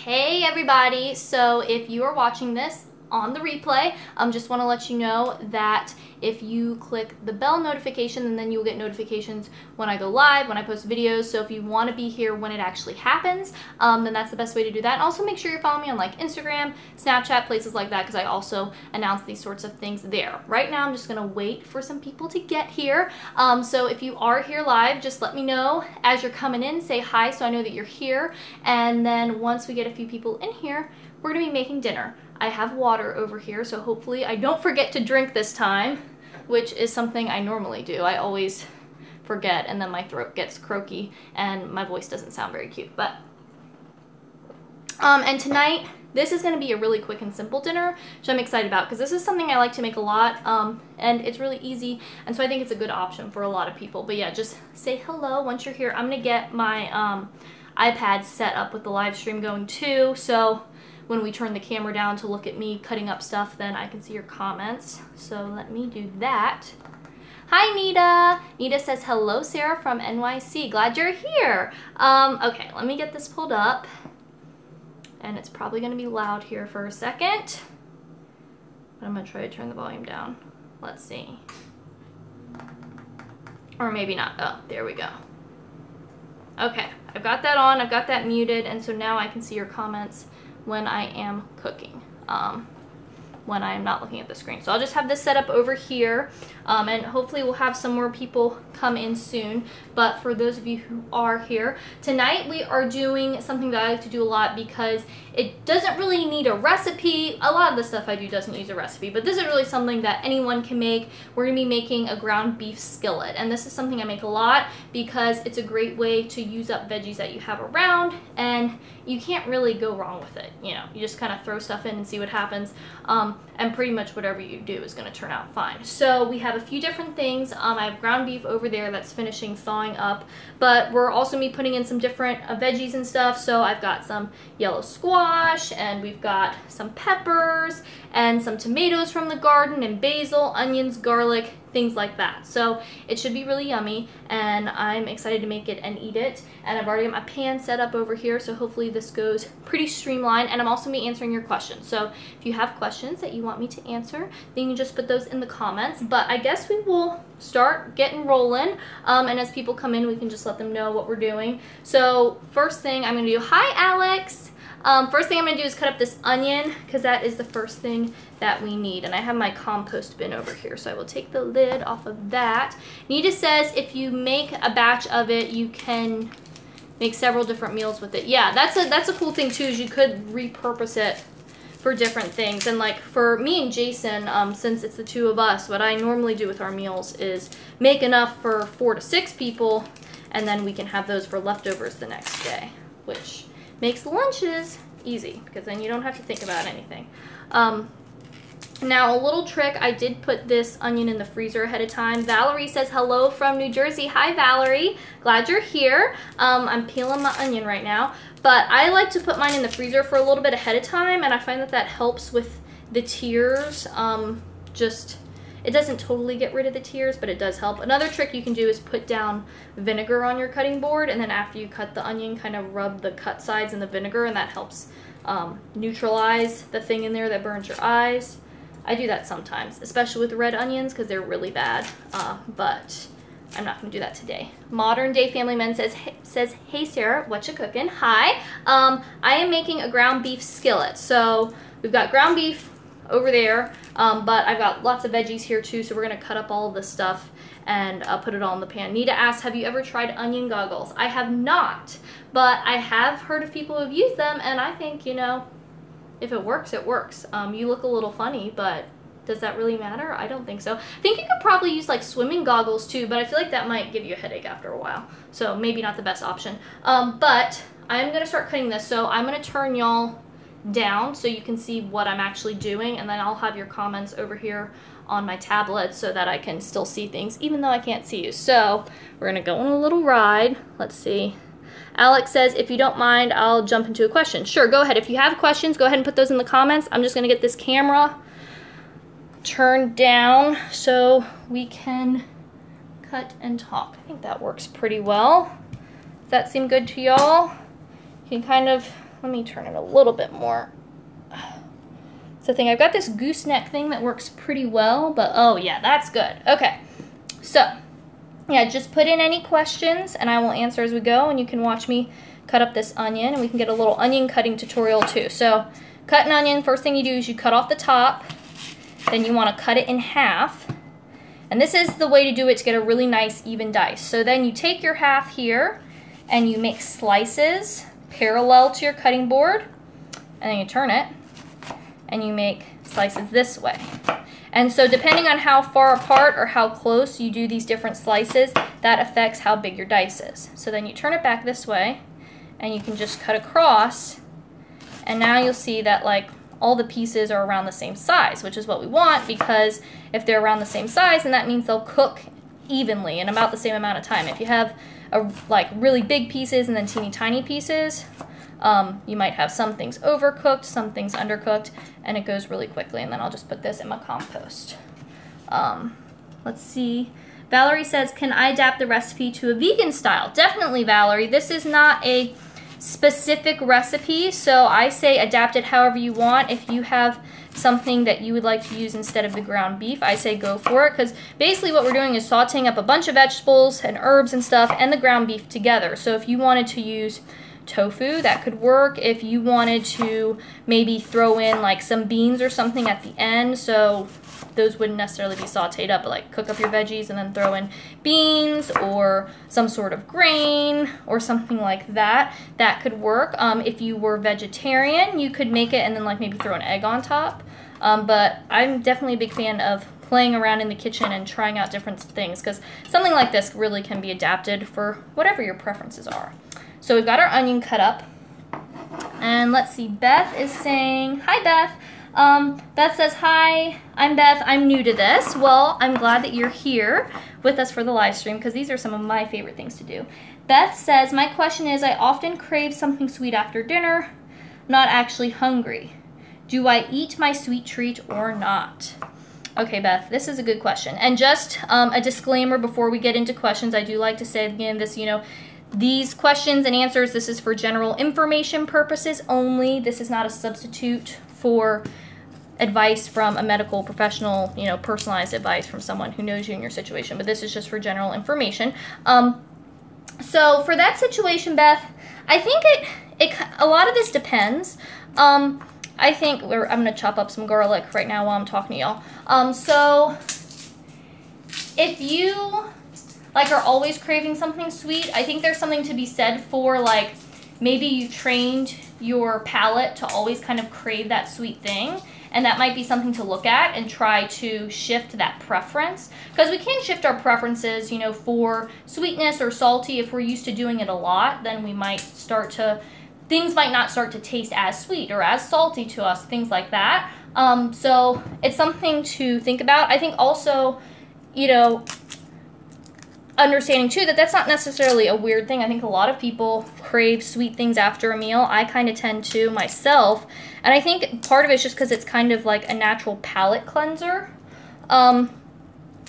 Hey everybody, so if you are watching this on the replay, just want to let you know that if you click the bell notification, and then you'll get notifications when I go live, when I post videos. So if you want to be here when it actually happens, then that's the best way to do that. And also make sure you're following me on like Instagram, Snapchat, places like that, because I also announce these sorts of things there. Right now, I'm just going to wait for some people to get here. So if you are here live, just let me know as you're coming in, say hi so I know that you're here. And then once we get a few people in here, we're going to be making dinner. I have water over here, so hopefully I don't forget to drink this time, which is something I normally do. I always forget, and then my throat gets croaky and my voice doesn't sound very cute. But and tonight, this is going to be a really quick and simple dinner, which I'm excited about because this is something I like to make a lot, and it's really easy, and so I think it's a good option for a lot of people. But yeah, just say hello once you're here. I'm going to get my iPad set up with the live stream going too, so when we turn the camera down to look at me cutting up stuff, then I can see your comments. So let me do that. Hi, Nita. Nita says, hello, Sarah from NYC. Glad you're here. Okay, let me get this pulled up. And it's probably going to be loud here for a second. But I'm going to try to turn the volume down. Let's see. Or maybe not. Oh, there we go. Okay, I've got that on. I've got that muted. And so now I can see your comments when I am cooking, when I am not looking at the screen. So I'll just have this set up over here, and hopefully we'll have some more people come in soon. But for those of you who are here, tonight we are doing something that I like to do a lot because it doesn't really need a recipe. A lot of the stuff I do doesn't use a recipe, but this is really something that anyone can make. We're gonna be making a ground beef skillet, and this is something I make a lot because it's a great way to use up veggies that you have around, and you can't really go wrong with it. You know, you just kind of throw stuff in and see what happens, and pretty much whatever you do is going to turn out fine. So we have a few different things. I have ground beef over there that's finishing thawing up, but we're also going to be putting in some different veggies and stuff. So I've got some yellow squash, and we've got some peppers and some tomatoes from the garden, and basil, onions, garlic, things like that. So it should be really yummy, and I'm excited to make it and eat it. And I've already got my pan set up over here, so hopefully this goes pretty streamlined. And I'm also going to be answering your questions. So if you have questions that you want me to answer, then you can just put those in the comments. But I guess we will start getting rolling, and as people come in, we can just let them know what we're doing. So first thing I'm going to do, hi Alex! First thing I'm going to do is cut up this onion, because that is the first thing that we need. And I have my compost bin over here, so I will take the lid off of that. Nita says if you make a batch of it, you can make several different meals with it. Yeah, that's a cool thing too, is you could repurpose it for different things. And like for me and Jason, since it's the two of us, what I normally do with our meals is make enough for 4 to 6 people, and then we can have those for leftovers the next day, which makes lunches easy because then you don't have to think about anything. Now a little trick, I did put this onion in the freezer ahead of time. Valerie says hello from New Jersey. Hi Valerie, glad you're here. I'm peeling my onion right now, but I like to put mine in the freezer for a little bit ahead of time, and I find that that helps with the tears. It doesn't totally get rid of the tears, but it does help. Another trick you can do is put down vinegar on your cutting board, and then after you cut the onion, kind of rub the cut sides in the vinegar, and that helps neutralize the thing in there that burns your eyes. I do that sometimes, especially with red onions because they're really bad, but I'm not going to do that today. Modern Day Family Man says, hey Sarah, what you cooking? Hi, I am making a ground beef skillet. So we've got ground beef over there, but I've got lots of veggies here too, so we're going to cut up all of this stuff and put it all in the pan. Nita asks, have you ever tried onion goggles? I have not, but I have heard of people who've used them, and I think, you know, if it works, it works. You look a little funny, but does that really matter? I don't think so. I think you could probably use like swimming goggles too, but I feel like that might give you a headache after a while, so maybe not the best option. But I'm going to start cutting this, so I'm going to turn y'all down so you can see what I'm actually doing, and then I'll have your comments over here on my tablet so that I can still see things even though I can't see you. So we're gonna go on a little ride. Let's see. Alex says, if you don't mind, I'll jump into a question. Sure, go ahead. If you have questions, go ahead and put those in the comments. I'm just gonna get this camera turned down so we can cut and talk. I think that works pretty well. Does that seem good to y'all? You can kind of let me turn it a little bit more. So the thing, I've got this gooseneck thing that works pretty well, but oh yeah, that's good. Okay, so yeah, just put in any questions and I will answer as we go, and you can watch me cut up this onion, and we can get a little onion cutting tutorial too. So cut an onion, first thing you do is you cut off the top, then you want to cut it in half, and this is the way to do it to get a really nice even dice. So then you take your half here and you make slices parallel to your cutting board, and then you turn it and you make slices this way. And so depending on how far apart or how close you do these different slices, that affects how big your dice is. So then you turn it back this way and you can just cut across, and now you'll see that like all the pieces are around the same size, which is what we want, because if they're around the same size, then that means they'll cook evenly in about the same amount of time. If you have like really big pieces and then teeny tiny pieces, you might have some things overcooked, some things undercooked, and it goes really quickly. And then I'll just put this in my compost. Let's see. Valerie says, can I adapt the recipe to a vegan style? Definitely, Valerie. This is not a specific recipe, so I say adapt it however you want. If you have something that you would like to use instead of the ground beef, I say go for it, because basically what we're doing is sauteing up a bunch of vegetables and herbs and stuff and the ground beef together. So if you wanted to use tofu, that could work. If you wanted to maybe throw in like some beans or something at the end, so those wouldn't necessarily be sauteed up, but like cook up your veggies and then throw in beans or some sort of grain or something like that, that could work. If you were vegetarian, you could make it and then like maybe throw an egg on top. But I'm definitely a big fan of playing around in the kitchen and trying out different things, because something like this really can be adapted for whatever your preferences are. So we've got our onion cut up, and let's see, Beth is saying, hi Beth. Beth says, hi, I'm Beth, I'm new to this. Well, I'm glad that you're here with us for the live stream, because these are some of my favorite things to do. Beth says, my question is, I often crave something sweet after dinner, not actually hungry. Do I eat my sweet treat or not? Okay, Beth, this is a good question. And just a disclaimer before we get into questions, I do like to say again, this, these questions and answers, this is for general information purposes only. This is not a substitute for advice from a medical professional, personalized advice from someone who knows you in your situation, but this is just for general information. So for that situation, Beth, I think a lot of this depends. I think I'm going to chop up some garlic right now while I'm talking to y'all. So if you are always craving something sweet, I think there's something to be said for maybe you trained your palate to always kind of crave that sweet thing, and that might be something to look at and try to shift that preference, because we can shift our preferences, for sweetness or salty. If we're used to doing it a lot, then we might things might not start to taste as sweet or as salty to us, things like that. So it's something to think about. I think also, understanding too that that's not necessarily a weird thing. I think a lot of people crave sweet things after a meal. I kind of tend to myself, and I think part of it's just because it's kind of like a natural palate cleanser.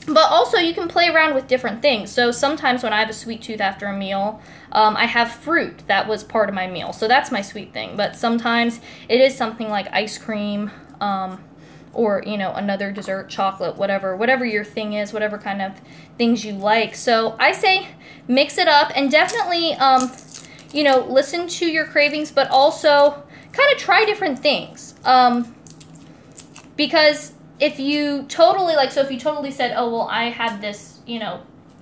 But also you can play around with different things. So sometimes when I have a sweet tooth after a meal, I have fruit that was part of my meal, so that's my sweet thing. But sometimes it is something like ice cream, or another dessert, chocolate, whatever your thing is, whatever kind of things you like. So I say mix it up, and definitely listen to your cravings, but also kind of try different things, because if you totally if you totally said, oh well, I have this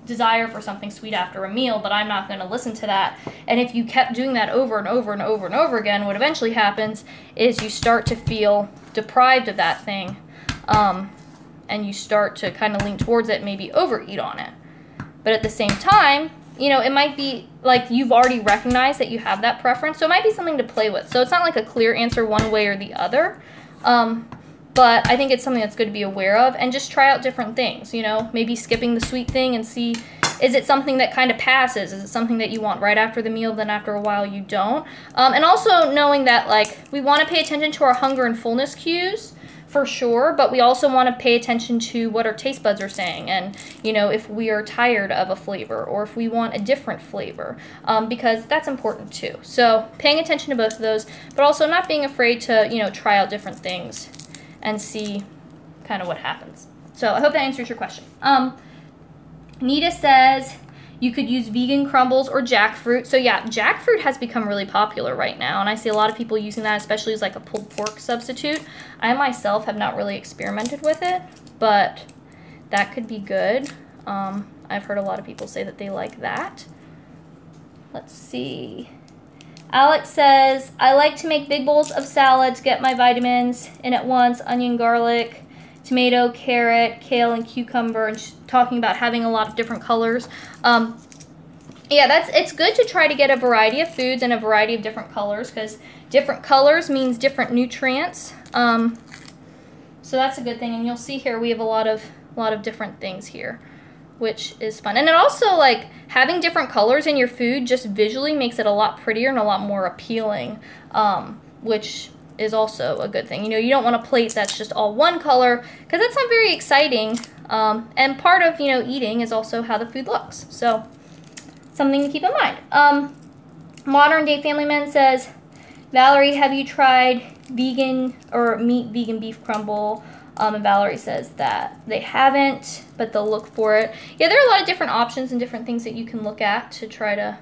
desire for something sweet after a meal, but I'm not going to listen to that, and if you kept doing that over and over and over and over again, what eventually happens is you start to feel deprived of that thing, and you start to kind of lean towards it and maybe overeat on it. But at the same time, it might be like you've already recognized that you have that preference, so it might be something to play with. So it's not like a clear answer one way or the other, but I think it's something that's good to be aware of, and just try out different things, maybe skipping the sweet thing and see, is it something that kind of passes? Is it something that you want right after the meal, then after a while you don't? And also knowing that we want to pay attention to our hunger and fullness cues for sure, but we also want to pay attention to what our taste buds are saying, and you know, if we are tired of a flavor or if we want a different flavor, because that's important too. So paying attention to both of those, but also not being afraid to, you know, try out different things and see kind of what happens. So I hope that answers your question. Nita says you could use vegan crumbles or jackfruit. So yeah, jackfruit has become really popular right now, and I see a lot of people using that, especially as like a pulled pork substitute. I myself have not really experimented with it, but that could be good. I've heard a lot of people say that they like that. Let's see. Alex says, I like to make big bowls of salad to get my vitamins in at once, onion, garlic, tomato, carrot, kale, and cucumber, and she's talking about having a lot of different colors. Yeah, it's good to try to get a variety of foods and a variety of different colors, because different colors means different nutrients. So that's a good thing, and you'll see here we have a lot of different things here, which is fun. And it also, like, having different colors in your food just visually makes it a lot prettier and a lot more appealing, which is also a good thing. You know, you don't want a plate that's just all one color, because that's not very exciting. And part of, you know, eating is also how the food looks. So something to keep in mind. Modern Day Family Man says, Valerie, have you tried vegan or vegan beef crumble? And Valerie says that they haven't, but they'll look for it. Yeah, there are a lot of different options and different things that you can look at to try to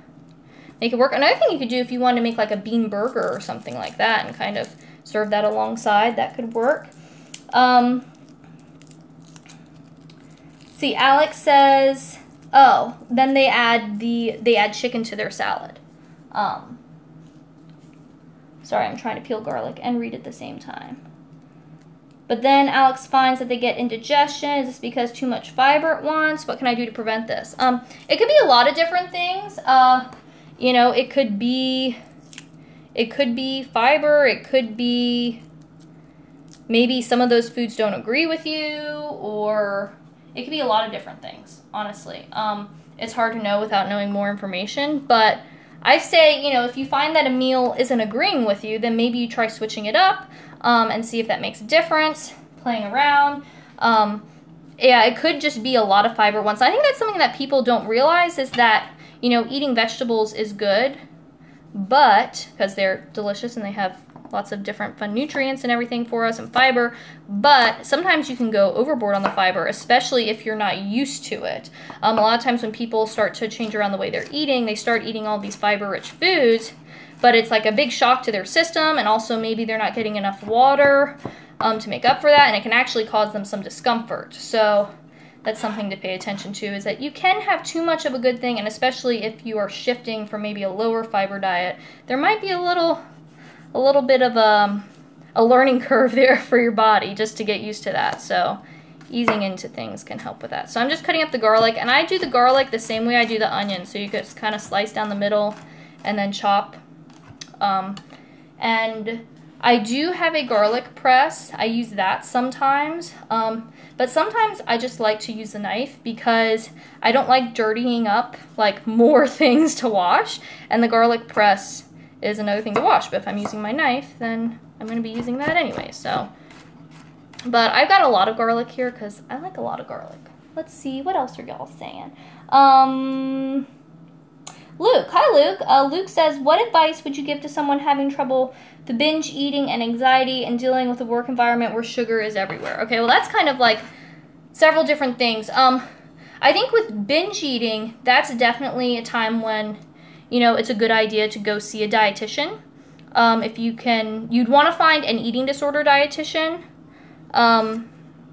make it work. Another thing you could do if you want to make like a bean burger or something like that and kind of serve that alongside, that could work. See, Alex says, oh, then they add chicken to their salad. Sorry, I'm trying to peel garlic and read at the same time. But then Alex finds that they get indigestion. Is this because too much fiber at once? What can I do to prevent this? It could be a lot of different things. You know, it could be fiber. It could be maybe some of those foods don't agree with you, or it could be a lot of different things, honestly. It's hard to know without knowing more information, but I say, you know, if you find that a meal isn't agreeing with you, then maybe you try switching it up and see if that makes a difference, playing around. Yeah, it could just be a lot of fiber at once. I think that's something that people don't realize is that, you know, eating vegetables is good, but because they're delicious and they have lots of different fun nutrients and everything for us and fiber, but sometimes you can go overboard on the fiber, especially if you're not used to it. A lot of times when people start to change around the way they're eating, they start eating all these fiber-rich foods, but it's like a big shock to their system, and also maybe they're not getting enough water to make up for that, and it can actually cause them some discomfort. So that's something to pay attention to, is that you can have too much of a good thing, and especially if you are shifting from maybe a lower fiber diet, there might be a little bit of a learning curve there for your body just to get used to that. So easing into things can help with that. So I'm just cutting up the garlic, and I do the garlic the same way I do the onion. So you just kind of slice down the middle and then chop. And I do have a garlic press. I use that sometimes. But sometimes I just like to use the knife because I don't like dirtying up like more things to wash. And the garlic press is another thing to wash, but if I'm using my knife, then I'm going to be using that anyway. So, but I've got a lot of garlic here because I like a lot of garlic. Let's see, what else are y'all saying? Luke, hi Luke. Luke says, what advice would you give to someone having trouble with binge eating and anxiety and dealing with a work environment where sugar is everywhere? Okay, well that's kind of like several different things. I think with binge eating, that's definitely a time when, you know, it's a good idea to go see a dietitian. If you can, you'd want to find an eating disorder dietitian.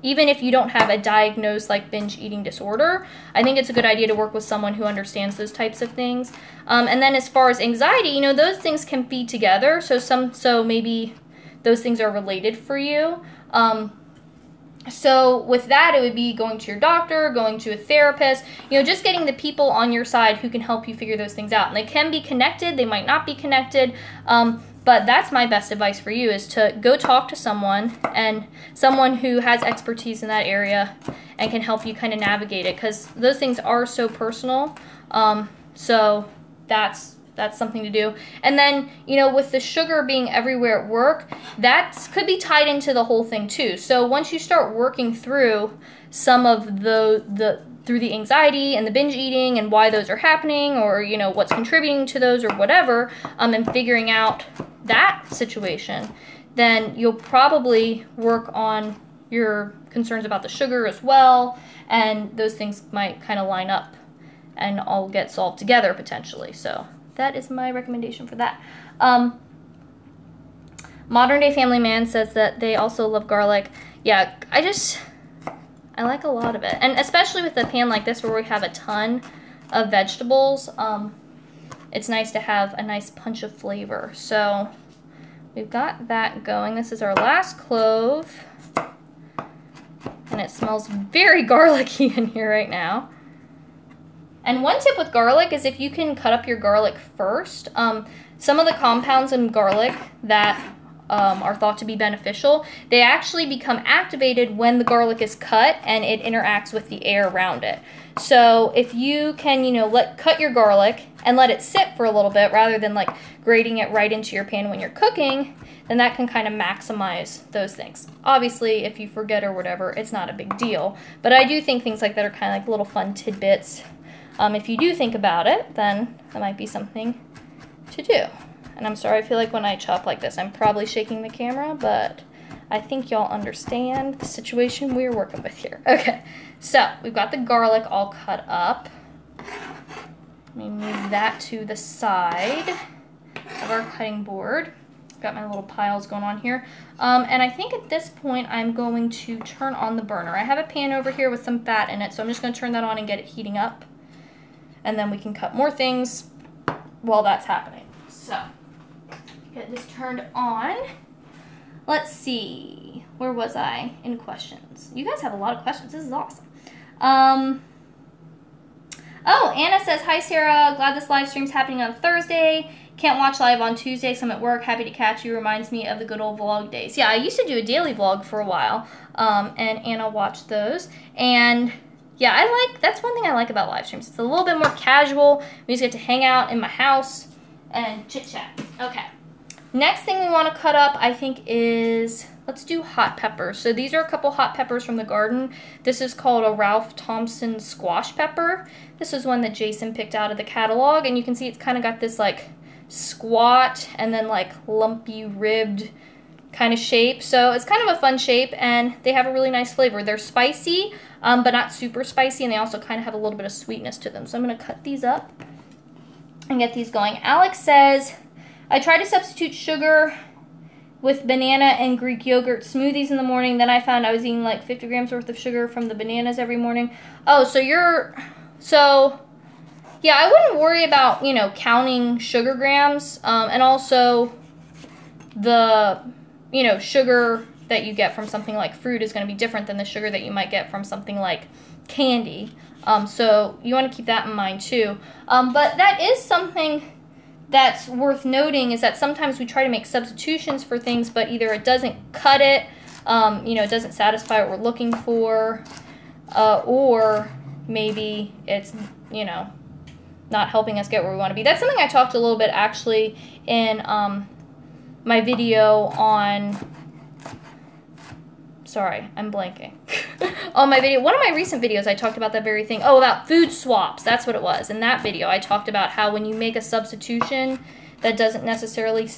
Even if you don't have a diagnosed like binge eating disorder, I think it's a good idea to work with someone who understands those types of things. And then as far as anxiety, you know, those things can feed together. So maybe those things are related for you. So with that, it would be going to your doctor, going to a therapist, you know, just getting the people on your side who can help you figure those things out. And they can be connected, they might not be connected, but that's my best advice for you, is to go talk to someone, and someone who has expertise in that area and can help you kind of navigate it, because those things are so personal. So that's that's something to do. And then, you know, with the sugar being everywhere at work, that could be tied into the whole thing too. So once you start working through some of through the anxiety and the binge eating and why those are happening, or, you know, what's contributing to those or whatever, and figuring out that situation, then you'll probably work on your concerns about the sugar as well, and those things might kind of line up and all get solved together potentially. So that is my recommendation for that. Modern Day Family Man says that they also love garlic. Yeah, I like a lot of it. And especially with a pan like this where we have a ton of vegetables, it's nice to have a nice punch of flavor. So we've got that going. This is our last clove. And it smells very garlicky in here right now. And one tip with garlic is if you can cut up your garlic first, some of the compounds in garlic that are thought to be beneficial, they actually become activated when the garlic is cut and it interacts with the air around it. So if you can, you know, cut your garlic and let it sit for a little bit rather than like grating it right into your pan when you're cooking, then that can kind of maximize those things. Obviously, if you forget or whatever, it's not a big deal. But I do think things like that are kind of like little fun tidbits. If you do think about it, then that might be something to do. And I'm sorry, I feel like when I chop like this, I'm probably shaking the camera, but I think y'all understand the situation we're working with here. Okay, so we've got the garlic all cut up. Let me move that to the side of our cutting board. Got my little piles going on here. And I think at this point, I'm going to turn on the burner. I have a pan over here with some fat in it, so I'm just gonna turn that on and get it heating up. And then we can cut more things while that's happening. So, get this turned on. Let's see, where was I in questions? You guys have a lot of questions, this is awesome. Oh, Anna says, hi Sarah, glad this live stream's happening on Thursday. Can't watch live on Tuesday, so I'm at work, happy to catch you. Reminds me of the good old vlog days. Yeah, I used to do a daily vlog for a while, and Anna watched those. And yeah, that's one thing I like about live streams. It's a little bit more casual. We just get to hang out in my house and chit chat. Okay. Next thing we want to cut up, I think, is, let's do hot peppers. So these are a couple hot peppers from the garden. This is called a Ralph Thompson squash pepper. This is one that Jason picked out of the catalog, and you can see it's kind of got this like squat and then like lumpy ribbed kind of shape. So it's kind of a fun shape, and they have a really nice flavor. They're spicy, but not super spicy, and they also kind of have a little bit of sweetness to them. So I'm going to cut these up and get these going. Alex says, I try to substitute sugar with banana and Greek yogurt smoothies in the morning. Then I found I was eating like 50 grams worth of sugar from the bananas every morning. Oh, so yeah, I wouldn't worry about, you know, counting sugar grams, and also the, you know, sugar that you get from something like fruit is going to be different than the sugar that you might get from something like candy. So you want to keep that in mind too. But that is something that's worth noting, is that sometimes we try to make substitutions for things, but either it doesn't cut it, you know, it doesn't satisfy what we're looking for, or maybe it's, you know, not helping us get where we want to be. That's something I talked a little bit actually in my video on, sorry, I'm blanking. On my video, one of my recent videos, I talked about that very thing. Oh, about food swaps. That's what it was. In that video, I talked about how when you make a substitution that doesn't necessarily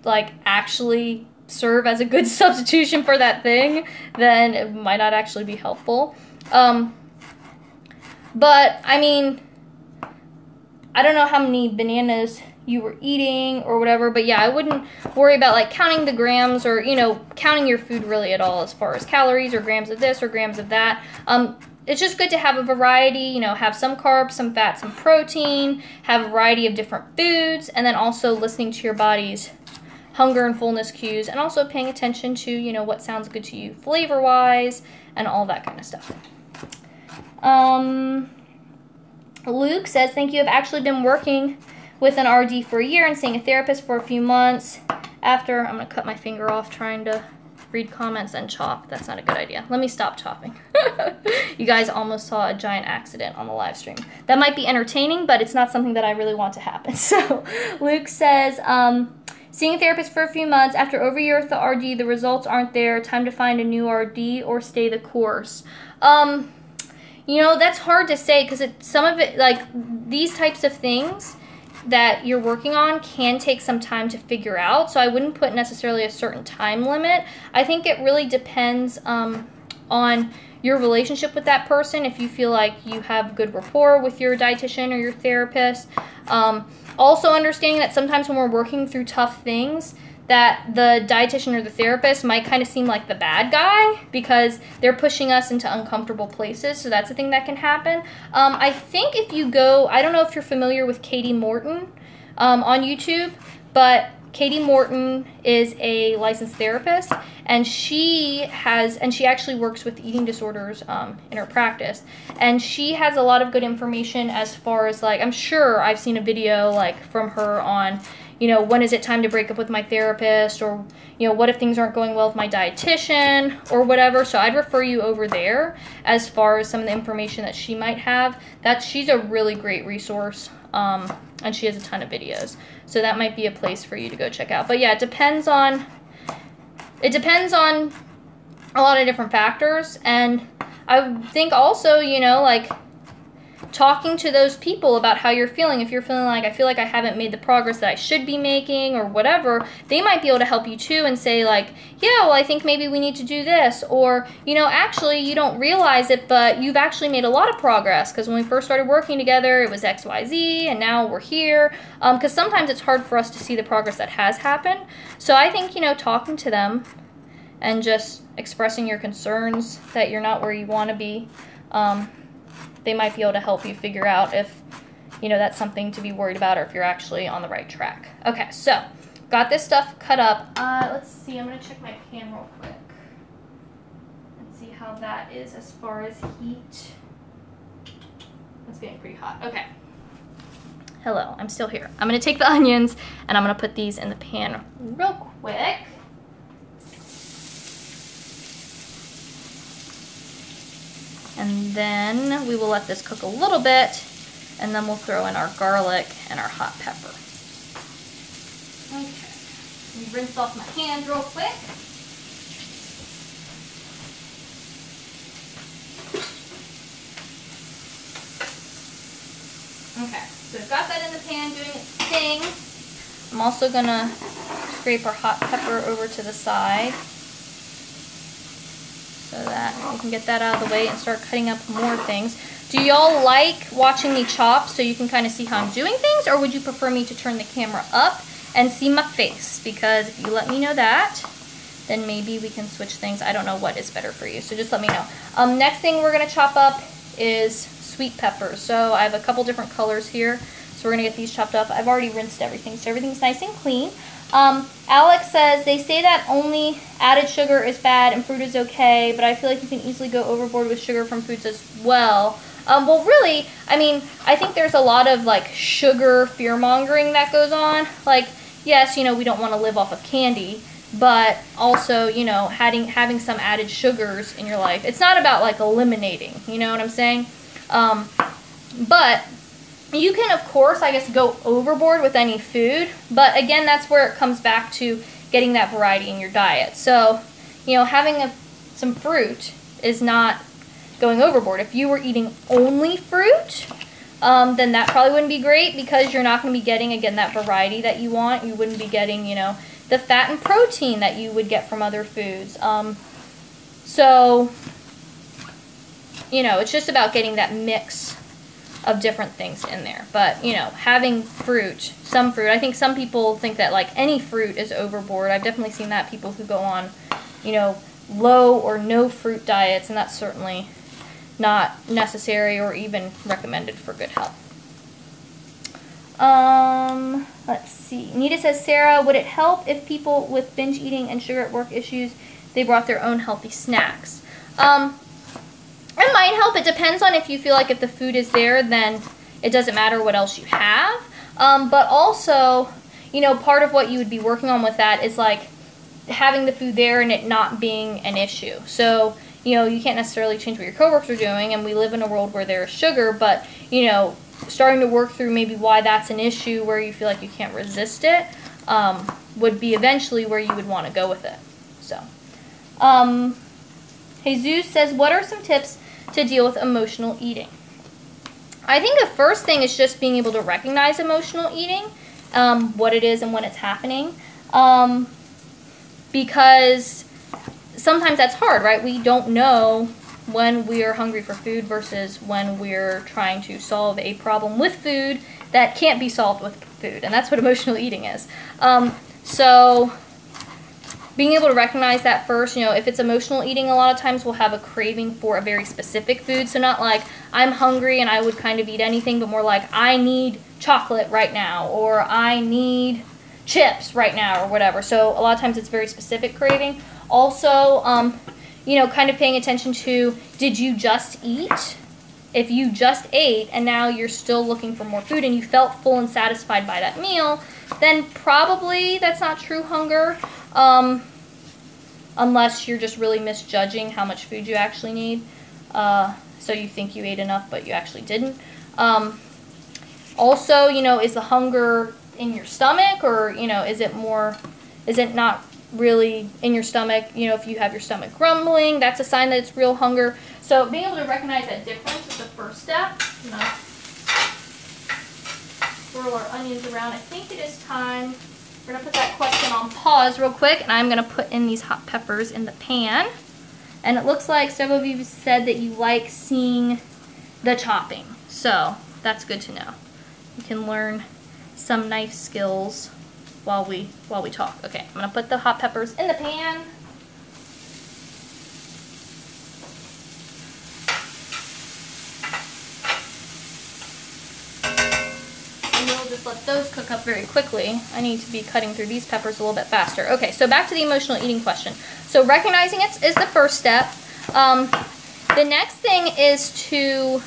like actually serve as a good substitution for that thing, then it might not actually be helpful. But I mean, I don't know how many bananas you were eating or whatever, but yeah, I wouldn't worry about like counting the grams or, you know, counting your food really at all as far as calories or grams of this or grams of that. It's just good to have a variety, you know, have some carbs, some fat, some protein, have a variety of different foods, and then also listening to your body's hunger and fullness cues, and also paying attention to, you know, what sounds good to you flavor-wise and all that kind of stuff. Luke says, thank you. I've actually been working with an RD for a year and seeing a therapist for a few months. After, I'm going to cut my finger off trying to Read comments and chop. That's not a good idea. Let me stop chopping. You guys almost saw a giant accident on the live stream. That might be entertaining, but it's not something that I really want to happen. So Luke says, seeing a therapist for a few months. After over a year with the RD, the results aren't there. Time to find a new RD or stay the course. You know, that's hard to say because some of it, like these types of things that you're working on can take some time to figure out. So I wouldn't put necessarily a certain time limit. I think it really depends on your relationship with that person. If you feel like you have good rapport with your dietitian or your therapist. Also understanding that sometimes when we're working through tough things, that the dietitian or the therapist might kind of seem like the bad guy because they're pushing us into uncomfortable places. So that's a thing that can happen. I think if you go, I don't know if you're familiar with Katie Morton on YouTube, but Katie Morton is a licensed therapist, and she actually works with eating disorders in her practice, and she has a lot of good information as far as, like, I'm sure I've seen a video like from her on, you know, when is it time to break up with my therapist, or, you know, what if things aren't going well with my dietitian or whatever. So I'd refer you over there as far as some of the information that she might have. She's a really great resource, and she has a ton of videos. So that might be a place for you to go check out. But yeah, it depends on a lot of different factors. And I think also, you know, like, talking to those people about how you're feeling. If you're feeling like, I feel like I haven't made the progress that I should be making or whatever, they might be able to help you too and say like, yeah, well, I think maybe we need to do this. Or, you know, actually you don't realize it, but you've actually made a lot of progress because when we first started working together, it was XYZ and now we're here. Because sometimes it's hard for us to see the progress that has happened. So I think, you know, talking to them and just expressing your concerns that you're not where you want to be, they might be able to help you figure out if, you know, that's something to be worried about or if you're actually on the right track. Okay, so got this stuff cut up. Let's see, I'm going to check my pan real quick and see how that is as far as heat. It's getting pretty hot. Okay. Hello, I'm still here. I'm going to take the onions and I'm going to put these in the pan real quick. And then we will let this cook a little bit, and then we'll throw in our garlic and our hot pepper. Okay, let me rinse off my hands real quick. Okay, so I've got that in the pan doing its thing. I'm also gonna scrape our hot pepper over to the side, so that we can get that out of the way and start cutting up more things. Do y'all like watching me chop so you can kind of see how I'm doing things, or would you prefer me to turn the camera up and see my face? Because if you let me know that, then maybe we can switch things. I don't know what is better for you, so just let me know. Next thing we're gonna chop up is sweet peppers. So I have a couple different colors here, so we're gonna get these chopped up. I've already rinsed everything, so everything's nice and clean. Alex says, they say that only added sugar is bad and fruit is okay, but I feel like you can easily go overboard with sugar from foods as well. Well, really, I mean, I think there's a lot of, like, sugar fear-mongering that goes on. Like, yes, you know, we don't want to live off of candy, but also, you know, having some added sugars in your life. It's not about, like, eliminating, you know what I'm saying? But you can, of course, I guess, go overboard with any food, but again, that's where it comes back to getting that variety in your diet. So, you know, having some fruit is not going overboard. If you were eating only fruit, then that probably wouldn't be great because you're not going to be getting, again, that variety that you want. You wouldn't be getting, you know, the fat and protein that you would get from other foods. So, you know, it's just about getting that mix of different things in there. But, you know, having fruit, some fruit, I think some people think that, like, any fruit is overboard. I've definitely seen that, people who go on, you know, low or no fruit diets, and that's certainly not necessary or even recommended for good health. Let's see. Nita says, Sarah, would it help if people with binge eating and sugar at work issues, they brought their own healthy snacks? It might help. It depends on if you feel like if the food is there, then it doesn't matter what else you have. But also, you know, part of what you would be working on with that is, like, having the food there and it not being an issue. So, you know, you can't necessarily change what your coworkers are doing, and we live in a world where there's sugar, but, you know, starting to work through maybe why that's an issue where you feel like you can't resist it would be eventually where you would want to go with it. So, Jesus says, what are some tips to deal with emotional eating? I think the first thing is just being able to recognize emotional eating, what it is and when it's happening, because sometimes that's hard, right? We don't know when we're hungry for food versus when we're trying to solve a problem with food that can't be solved with food, and that's what emotional eating is. So being able to recognize that first, you know, if it's emotional eating, a lot of times we'll have a craving for a very specific food. So not like I'm hungry and I would kind of eat anything, but more like I need chocolate right now, or I need chips right now, or whatever. So a lot of times it's very specific craving. Also, you know, kind of paying attention to, did you just eat? If you just ate and now you're still looking for more food and you felt full and satisfied by that meal, then probably that's not true hunger, unless you're just really misjudging how much food you actually need. So you think you ate enough, but you actually didn't. Also, you know, is the hunger in your stomach, or, you know, is it not really in your stomach? You know, if you have your stomach grumbling, that's a sign that it's real hunger. So being able to recognize that difference is the first step. I'm gonna swirl our onions around. I think it is time. We're gonna put that question on pause real quick, and I'm gonna put in these hot peppers in the pan. And it looks like several of you said that you like seeing the chopping, so that's good to know. You can learn some knife skills while we talk. Okay, I'm gonna put the hot peppers in the pan. And we'll just let those cook up very quickly. I need to be cutting through these peppers a little bit faster. Okay, so back to the emotional eating question. So recognizing it is the first step. The next thing is to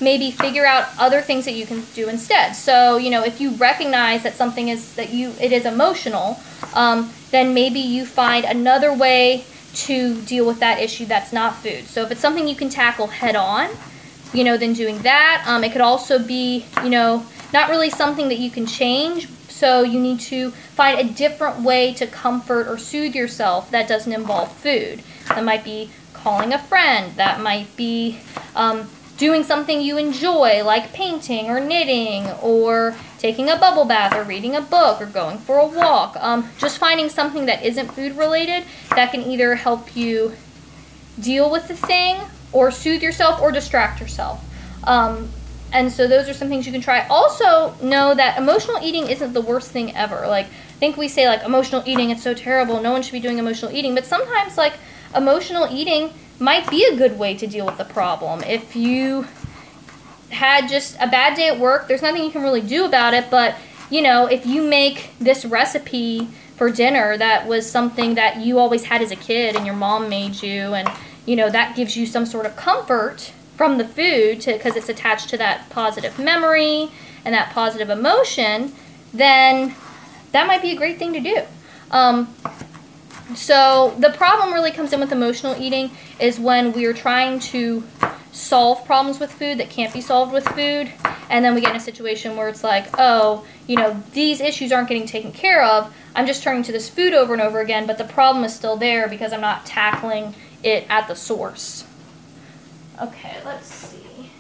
maybe figure out other things that you can do instead. So, you know, if you recognize that something is, it is emotional, then maybe you find another way to deal with that issue that's not food. So if it's something you can tackle head on, you know, then doing that. It could also be, you know, not really something that you can change, so you need to find a different way to comfort or soothe yourself that doesn't involve food. That might be calling a friend, that might be doing something you enjoy, like painting or knitting, or taking a bubble bath, or reading a book, or going for a walk. Just finding something that isn't food related that can either help you deal with the thing, or soothe yourself, or distract yourself. And so those are some things you can try. Also know that emotional eating isn't the worst thing ever. Like, I think we say like emotional eating, it's so terrible, no one should be doing emotional eating, but sometimes like emotional eating might be a good way to deal with the problem. If you had just a bad day at work, there's nothing you can really do about it, but you know, if you make this recipe for dinner that was something that you always had as a kid and your mom made you, and you know, that gives you some sort of comfort from the food because it's attached to that positive memory and that positive emotion, then that might be a great thing to do. So the problem really comes in with emotional eating is when we are trying to solve problems with food that can't be solved with food, and then we get in a situation where it's like, oh, you know, these issues aren't getting taken care of, I'm just turning to this food over and over again, but the problem is still there because I'm not tackling it at the source. Okay, let's see.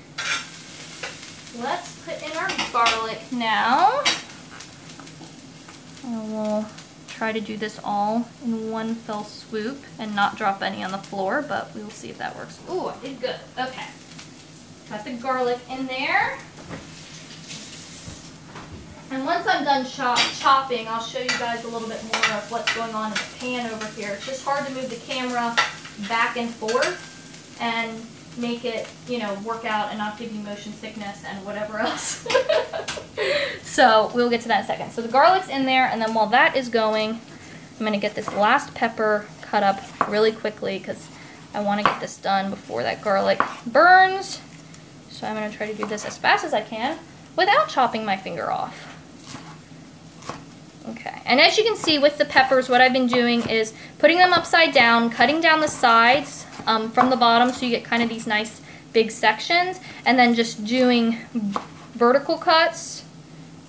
Let's put in our garlic now. And we'll try to do this all in one fell swoop and not drop any on the floor, but we will see if that works. Ooh, I did good. Okay. Got the garlic in there. And once I'm done chopping, I'll show you guys a little bit more of what's going on in the pan over here. It's just hard to move the camera back and forth and make it, you know, work out and not give you motion sickness and whatever else. So we'll get to that in a second. So the garlic's in there, and then while that is going, I'm going to get this last pepper cut up really quickly because I want to get this done before that garlic burns. So I'm going to try to do this as fast as I can without chopping my finger off. Okay, and as you can see with the peppers, what I've been doing is putting them upside down, cutting down the sides from the bottom so you get kind of these nice big sections, and then just doing vertical cuts.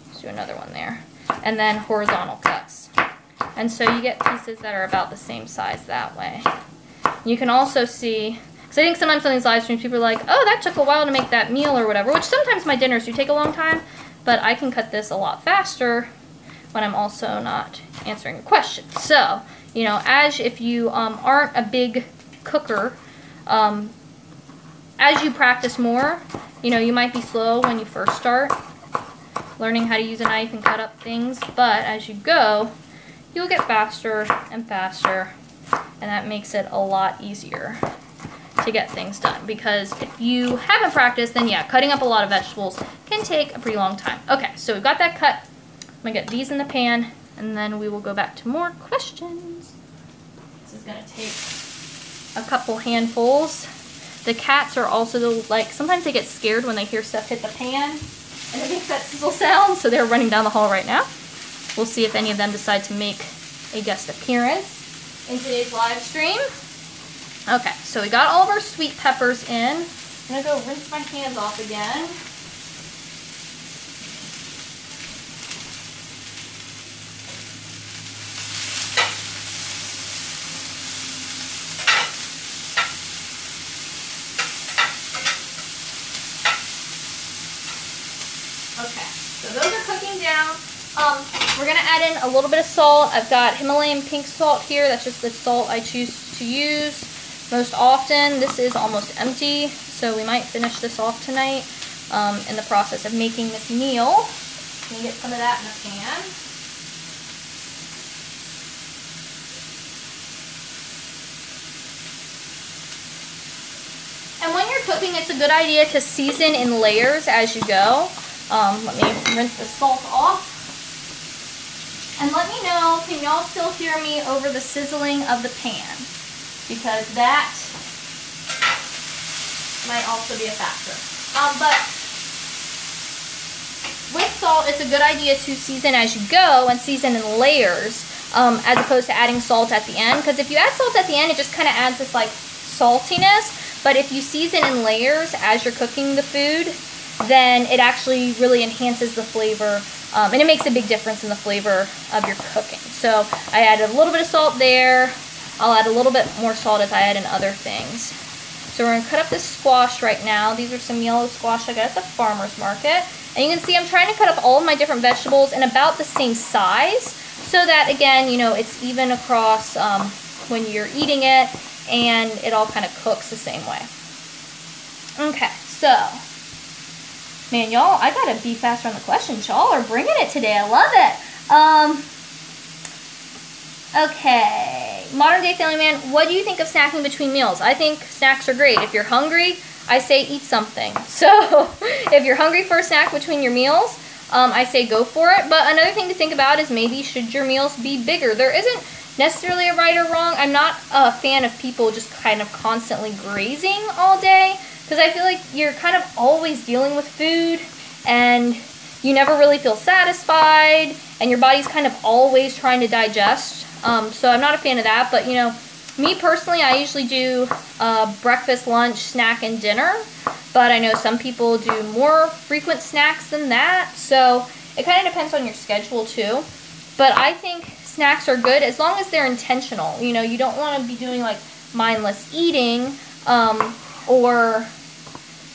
Let's do another one there. And then horizontal cuts. And so you get pieces that are about the same size that way. You can also see, because I think sometimes on these live streams people are like, oh, that took a while to make that meal or whatever, which sometimes my dinners do take a long time, but I can cut this a lot faster when I'm also not answering a question. So, you know, as if you aren't a big cooker, as you practice more, you know, you might be slow when you first start learning how to use a knife and cut up things, but as you go, you'll get faster and faster, and that makes it a lot easier to get things done. Because if you haven't practiced, then yeah, cutting up a lot of vegetables can take a pretty long time. Okay, so we've got that cut. I'm gonna get these in the pan, and then we will go back to more questions. This is gonna take a couple handfuls. The cats are also like, sometimes they get scared when they hear stuff hit the pan, and it makes that sizzle sound, so they're running down the hall right now. We'll see if any of them decide to make a guest appearance in today's live stream. Okay, so we got all of our sweet peppers in. I'm gonna go rinse my hands off again. Okay, so those are cooking down. We're gonna add in a little bit of salt. I've got Himalayan pink salt here. That's just the salt I choose to use most often. This is almost empty, so we might finish this off tonight in the process of making this meal. Let me get some of that in the pan. And when you're cooking, it's a good idea to season in layers as you go. Let me rinse the salt off. And let me know, can y'all still hear me over the sizzling of the pan? Because that might also be a factor. But with salt, it's a good idea to season as you go and season in layers as opposed to adding salt at the end. Because if you add salt at the end, it just kind of adds this like saltiness. But if you season in layers as you're cooking the food, then it actually really enhances the flavor, and it makes a big difference in the flavor of your cooking. So I added a little bit of salt there. I'll add a little bit more salt as I add in other things. So we're gonna cut up this squash right now. These are some yellow squash I got at the farmer's market. And you can see I'm trying to cut up all of my different vegetables in about the same size so that, again, you know, it's even across when you're eating it, and it all kind of cooks the same way. Okay, so, man, y'all, I gotta be faster on the questions. Y'all are bringing it today. I love it. Okay, modern day family man, what do you think of snacking between meals? I think snacks are great. If you're hungry, I say eat something. So if you're hungry for a snack between your meals, I say go for it. But another thing to think about is maybe should your meals be bigger? There isn't necessarily a right or wrong. I'm not a fan of people just kind of constantly grazing all day, because I feel like you're kind of always dealing with food and you never really feel satisfied and your body's kind of always trying to digest. So I'm not a fan of that, but you know, me personally, I usually do breakfast, lunch, snack, and dinner, but I know some people do more frequent snacks than that, so it kind of depends on your schedule too. But I think snacks are good as long as they're intentional. You know, you don't want to be doing like mindless eating, or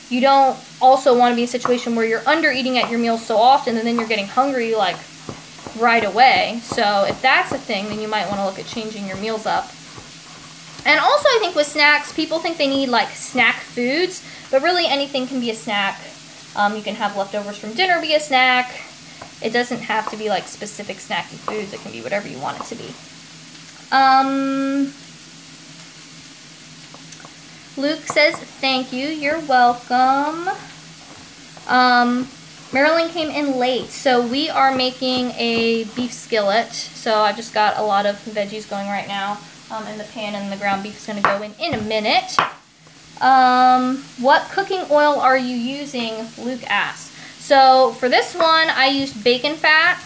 you don't also want to be in a situation where you're under eating at your meals so often and then you're getting hungry like right away. So if that's a thing, then you might want to look at changing your meals up. And also I think with snacks, people think they need like snack foods, but really anything can be a snack. You can have leftovers from dinner be a snack. It doesn't have to be like specific snacky foods. It can be whatever you want it to be. Luke says, thank you. You're welcome. Marilyn came in late. So we are making a beef skillet. So I've just got a lot of veggies going right now in the pan, and the ground beef is going to go in a minute. What cooking oil are you using? Luke asked. So for this one, I used bacon fat.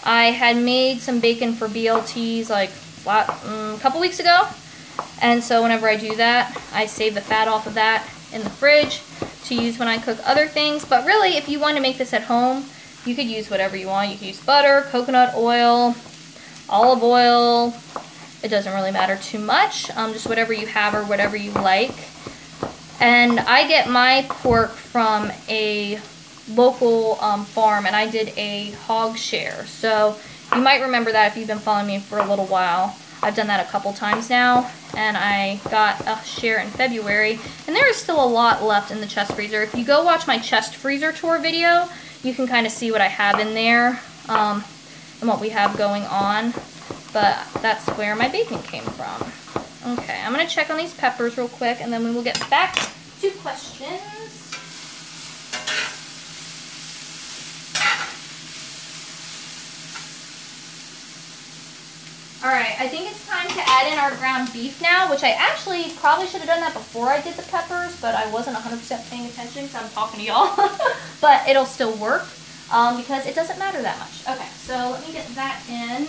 I had made some bacon for BLTs like a couple weeks ago. And so whenever I do that, I save the fat off of that in the fridge to use when I cook other things. But really, if you want to make this at home, you could use whatever you want. You could use butter, coconut oil, olive oil. It doesn't really matter too much. Just whatever you have or whatever you like. And I get my pork from a local farm, and I did a hog share. So you might remember that if you've been following me for a little while. I've done that a couple times now, and I got a share in February, and there is still a lot left in the chest freezer. If you go watch my chest freezer tour video, you can kind of see what I have in there and what we have going on, but that's where my bacon came from. Okay, I'm going to check on these peppers real quick, and then we will get back to questions. Alright, I think it's time to add in our ground beef now, which I actually probably should have done that before I did the peppers, but I wasn't 100% paying attention because I'm talking to y'all. But it'll still work because it doesn't matter that much. Okay, so let me get that in.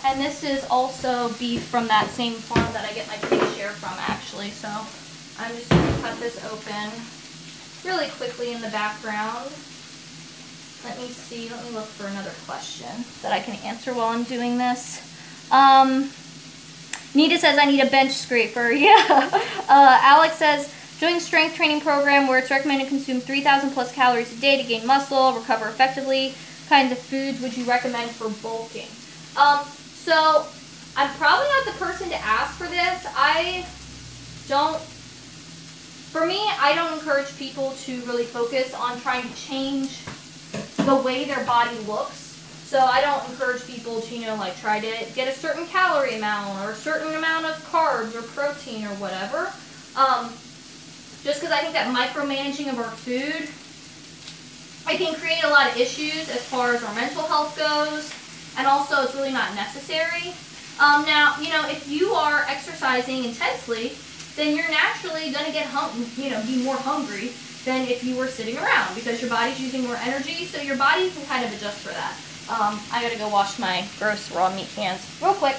And this is also beef from that same farm that I get my pig share from, actually, so I'm just going to cut this open really quickly in the background. Let me see, let me look for another question that I can answer while I'm doing this. Nita says I need a bench scraper. Yeah. Alex says, doing strength training program where it's recommended to consume 3,000 plus calories a day to gain muscle, recover effectively. What kinds of foods would you recommend for bulking? So I'm probably not the person to ask for this. For me, I don't encourage people to really focus on trying to change the way their body looks. So I don't encourage people to, like try to get a certain calorie amount or a certain amount of carbs or protein or whatever. Just because I think that micromanaging of our food, it can create a lot of issues as far as our mental health goes, and also it's really not necessary. Now, if you are exercising intensely, then you're naturally going to get be more hungry than if you were sitting around because your body's using more energy, so your body can kind of adjust for that. I gotta go wash my gross raw meat hands real quick.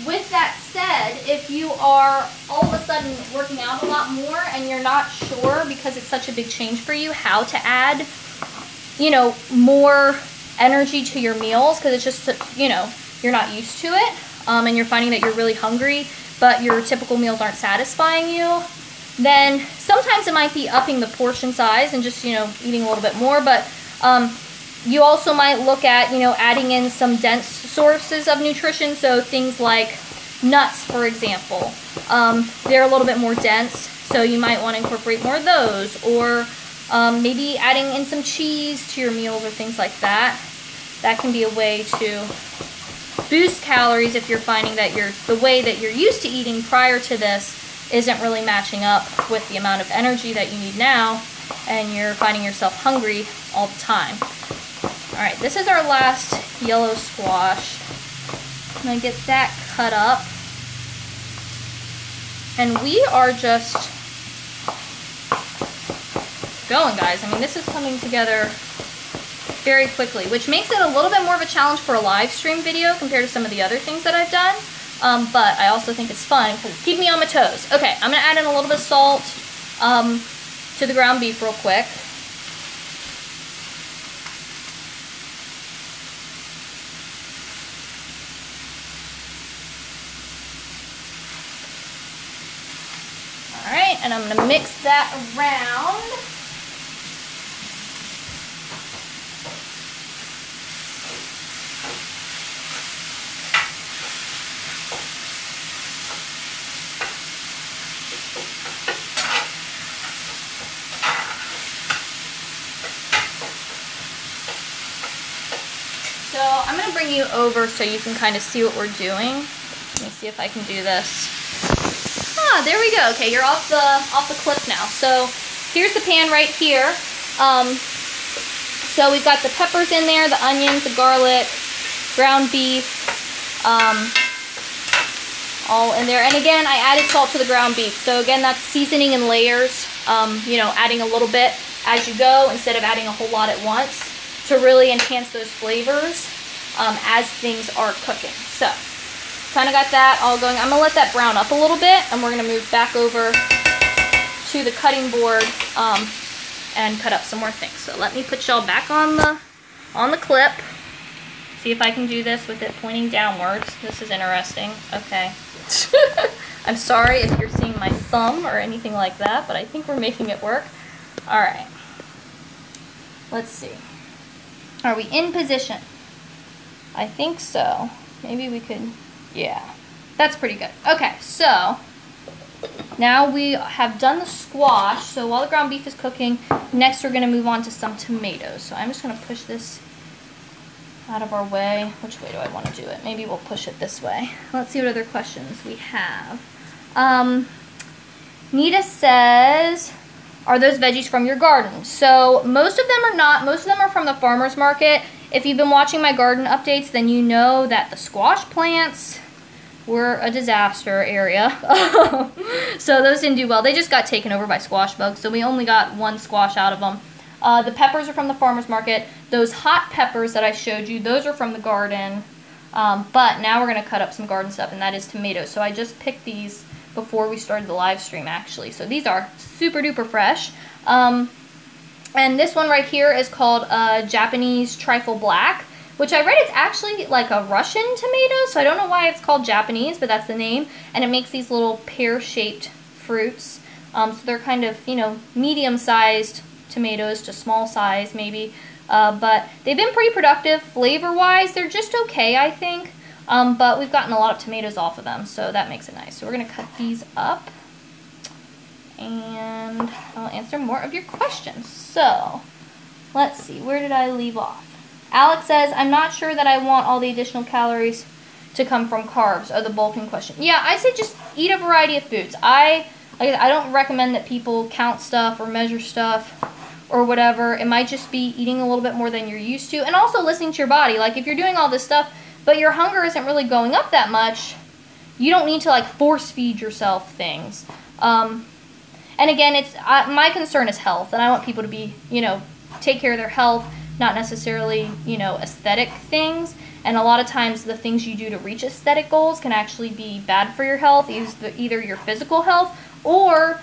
With that said, if you are all of a sudden working out a lot more and you're not sure because it's such a big change for you how to add, more energy to your meals because it's just, you're not used to it and you're finding that you're really hungry but your typical meals aren't satisfying you, then sometimes it might be upping the portion size and just, eating a little bit more. But you also might look at, adding in some dense sources of nutrition. So things like nuts, for example. They're a little bit more dense, so you might want to incorporate more of those. Or maybe adding in some cheese to your meals or things like that. That can be a way to boost calories if you're finding that the way that you're used to eating prior to this isn't really matching up with the amount of energy that you need now, and you're finding yourself hungry all the time. Alright, this is our last yellow squash. I'm going to get that cut up. And we are just going, guys. I mean, this is coming together very quickly, which makes it a little bit more of a challenge for a live stream video compared to some of the other things that I've done. But I also think it's fun because it's keeping me on my toes. Okay, I'm going to add in a little bit of salt to the ground beef real quick. Alright, and I'm going to mix that around. So I'm going to bring you over so you can kind of see what we're doing. Let me see if I can do this. there we go. Okay, you're off the clip now. So here's the pan right here. So we've got the peppers in there, the onions, the garlic, ground beef, all in there. And again, I added salt to the ground beef. So again, that's seasoning in layers, you know, adding a little bit as you go instead of adding a whole lot at once to really enhance those flavors as things are cooking. So kind of got that all going. I'm gonna let that brown up a little bit, and we're gonna move back over to the cutting board and cut up some more things. So let me put y'all back on the clip. See if I can do this with it pointing downwards. This is interesting. Okay. I'm sorry if you're seeing my thumb or anything like that, but I think we're making it work. All right. Let's see. Are we in position? I think so. Maybe we could, yeah. That's pretty good. Okay, so now we have done the squash. So while the ground beef is cooking, next we're going to move on to some tomatoes. So I'm just going to push this out of our way. Which way do I want to do it? Maybe we'll push it this way. Let's see what other questions we have. Nita says, are those veggies from your garden? So most of them are not. Most of them are from the farmer's market. If you've been watching my garden updates, then you know that the squash plants were a disaster area. So those didn't do well. They just got taken over by squash bugs, so we only got one squash out of them. The peppers are from the farmer's market. Those hot peppers that I showed you, those are from the garden. But now we're going to cut up some garden stuff, and that is tomatoes. So I just picked these before we started the live stream, actually. So these are super duper fresh. And this one right here is called Japanese Trifle Black, which I read it's actually like a Russian tomato, so I don't know why it's called Japanese, but that's the name. And it makes these little pear-shaped fruits. So they're kind of, you know, medium-sized tomatoes to small size maybe. But they've been pretty productive flavor-wise. They're just okay, I think. But we've gotten a lot of tomatoes off of them, so that makes it nice. So we're going to cut these up, and I'll answer more of your questions. So, let's see, where did I leave off? Alex says, I'm not sure that I want all the additional calories to come from carbs, or the bulking question. Yeah, I say just eat a variety of foods. I don't recommend that people count stuff or measure stuff or whatever. It might just be eating a little bit more than you're used to, and also listening to your body. Like, if you're doing all this stuff, but your hunger isn't really going up that much, you don't need to, like, force feed yourself things. And again, it's my concern is health, and I want people to be, you know, take care of their health, not necessarily, you know, aesthetic things. And a lot of times the things you do to reach aesthetic goals can actually be bad for your health, either your physical health or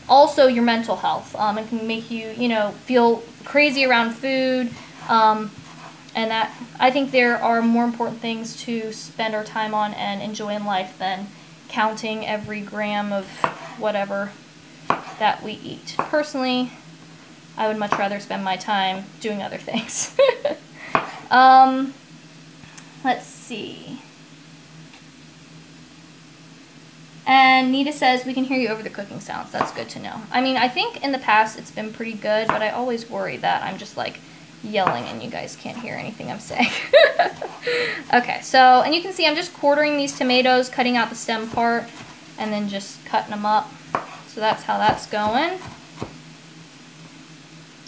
also your mental health. It can make you, you know, feel crazy around food. And that, I think there are more important things to spend our time on and enjoy in life than counting every gram of whatever that we eat. Personally, I would much rather spend my time doing other things. Let's see. And Nita says, we can hear you over the cooking sounds. That's good to know. I mean, I think in the past it's been pretty good, but I always worry that I'm just like yelling and you guys can't hear anything I'm saying. Okay, so, and you can see I'm just quartering these tomatoes, cutting out the stem part, and then just cutting them up. So that's how that's going.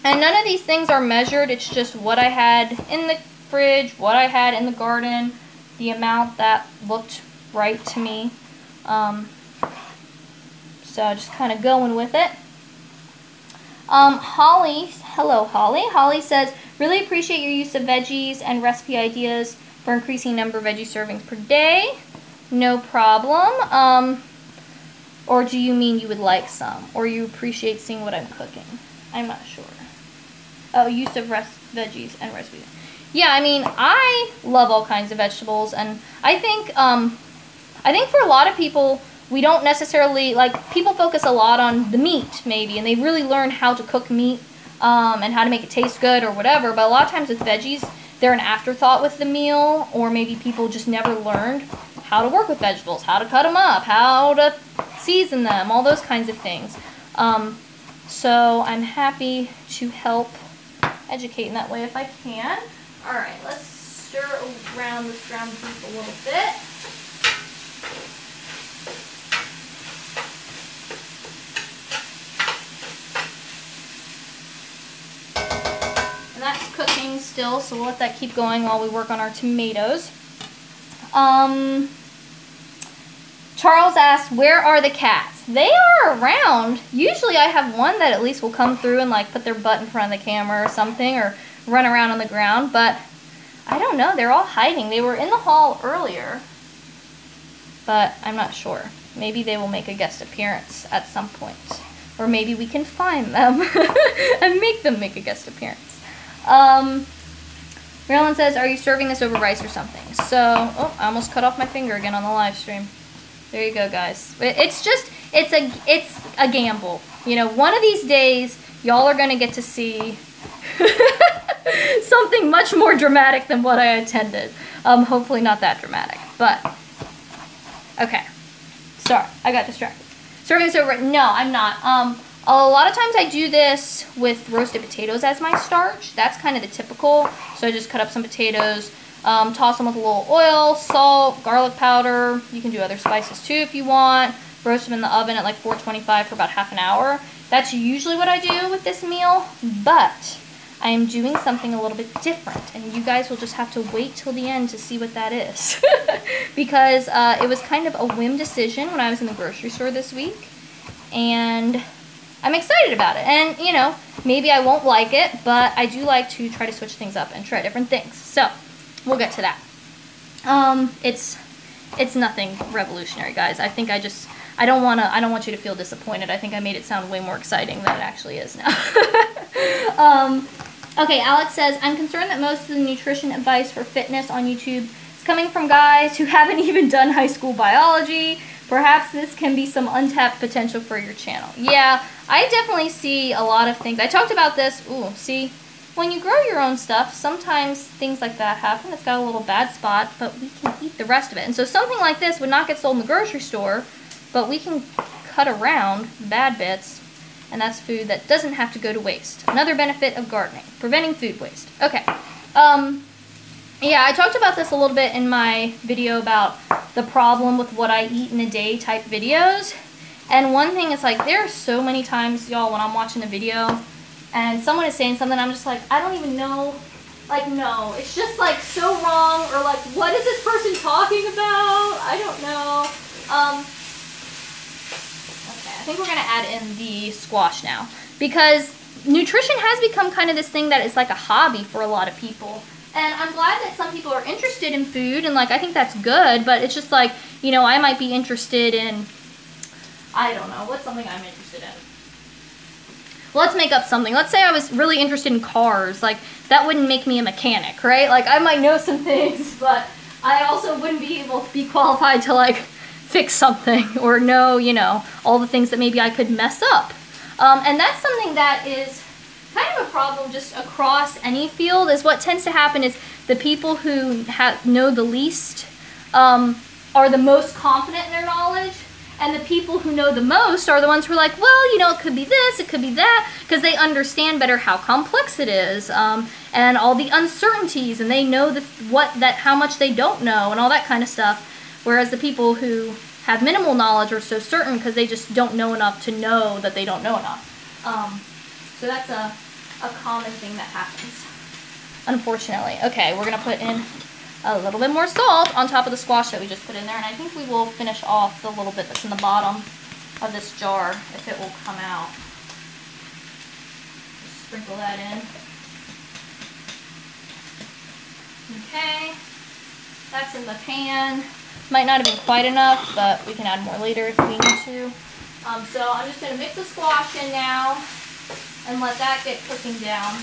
And none of these things are measured. It's just what I had in the fridge, what I had in the garden, the amount that looked right to me. So just kind of going with it. Holly, hello Holly. Holly says, really appreciate your use of veggies and recipe ideas for increasing number of veggie servings per day. No problem. Or do you mean you would like some? Or you appreciate seeing what I'm cooking? I'm not sure. Oh, use of veggies and recipes. Yeah, I mean, I love all kinds of vegetables, and I think for a lot of people, we don't necessarily, like, people focus a lot on the meat, maybe, and they really learn how to cook meat, and how to make it taste good or whatever, but a lot of times with veggies, they're an afterthought with the meal, or maybe people just never learned how to work with vegetables, how to cut them up, how to season them, all those kinds of things. So I'm happy to help educate in that way if I can. All right, let's stir around this ground beef a little bit. that's cooking still, so we'll let that keep going while we work on our tomatoes. Charles asks, where are the cats? They are around. Usually I have one that at least will come through and like put their butt in front of the camera or something, or run around on the ground, but I don't know. They're all hiding. They were in the hall earlier, but I'm not sure. Maybe they will make a guest appearance at some point. Or maybe we can find them and make them make a guest appearance. Marilyn says, are you serving this over rice or something? So, oh, I almost cut off my finger again on the live stream. There you go, guys. It's a gamble. You know, one of these days, y'all are going to get to see something much more dramatic than what I intended. Hopefully not that dramatic, but okay. Sorry, I got distracted. Serving this over, no, I'm not. A lot of times I do this with roasted potatoes as my starch. That's kind of the typical. So I just cut up some potatoes, toss them with a little oil, salt, garlic powder. You can do other spices too if you want. Roast them in the oven at like 425 for about half an hour. That's usually what I do with this meal, but I am doing something a little bit different, and you guys will just have to wait till the end to see what that is. Because it was kind of a whim decision when I was in the grocery store this week, and I'm excited about it. And, you know, maybe I won't like it, but I do like to try to switch things up and try different things. So, we'll get to that. It's nothing revolutionary, guys. I think I don't want you to feel disappointed. I think I made it sound way more exciting than it actually is now. Okay, Alex says, I'm concerned that most of the nutrition advice for fitness on YouTube is coming from guys who haven't even done high school biology. Perhaps this can be some untapped potential for your channel. Yeah, I definitely see a lot of things. I talked about this. Ooh, see, when you grow your own stuff, sometimes things like that happen. It's got a little bad spot, but we can eat the rest of it. And so something like this would not get sold in the grocery store, but we can cut around bad bits, and that's food that doesn't have to go to waste. Another benefit of gardening, preventing food waste. Okay, yeah, I talked about this a little bit in my video about the problem with what I eat in a day type videos. And one thing is, like, there are so many times, y'all, when I'm watching a video and someone is saying something, I'm just like, I don't even know, like, no, it's just like so wrong, or like, what is this person talking about? I don't know. Okay, I think we're gonna add in the squash now, because nutrition has become kind of this thing that is like a hobby for a lot of people. And I'm glad that some people are interested in food, and like, I think that's good, but it's just like, you know, I might be interested in, I don't know, what's something I'm interested in? Let's make up something. Let's say I was really interested in cars. Like, that wouldn't make me a mechanic, right? Like, I might know some things, but I also wouldn't be able to be qualified to, like, fix something or know, you know, all the things that maybe I could mess up. And that's something that is kind of a problem just across any field. Is what tends to happen is the people who know the least are the most confident in their knowledge, and the people who know the most are the ones who are like, well, you know, it could be this, it could be that, because they understand better how complex it is, and all the uncertainties, and they know how much they don't know, and all that kind of stuff. Whereas the people who have minimal knowledge are so certain because they just don't know enough to know that they don't know enough. So that's a common thing that happens, unfortunately. Okay, we're gonna put in a little bit more salt on top of the squash that we just put in there, and I think we will finish off the little bit that's in the bottom of this jar, if it will come out. Just sprinkle that in. Okay, that's in the pan. Might not have been quite enough, but we can add more later if we need to. So I'm just gonna mix the squash in now and let that get cooking down.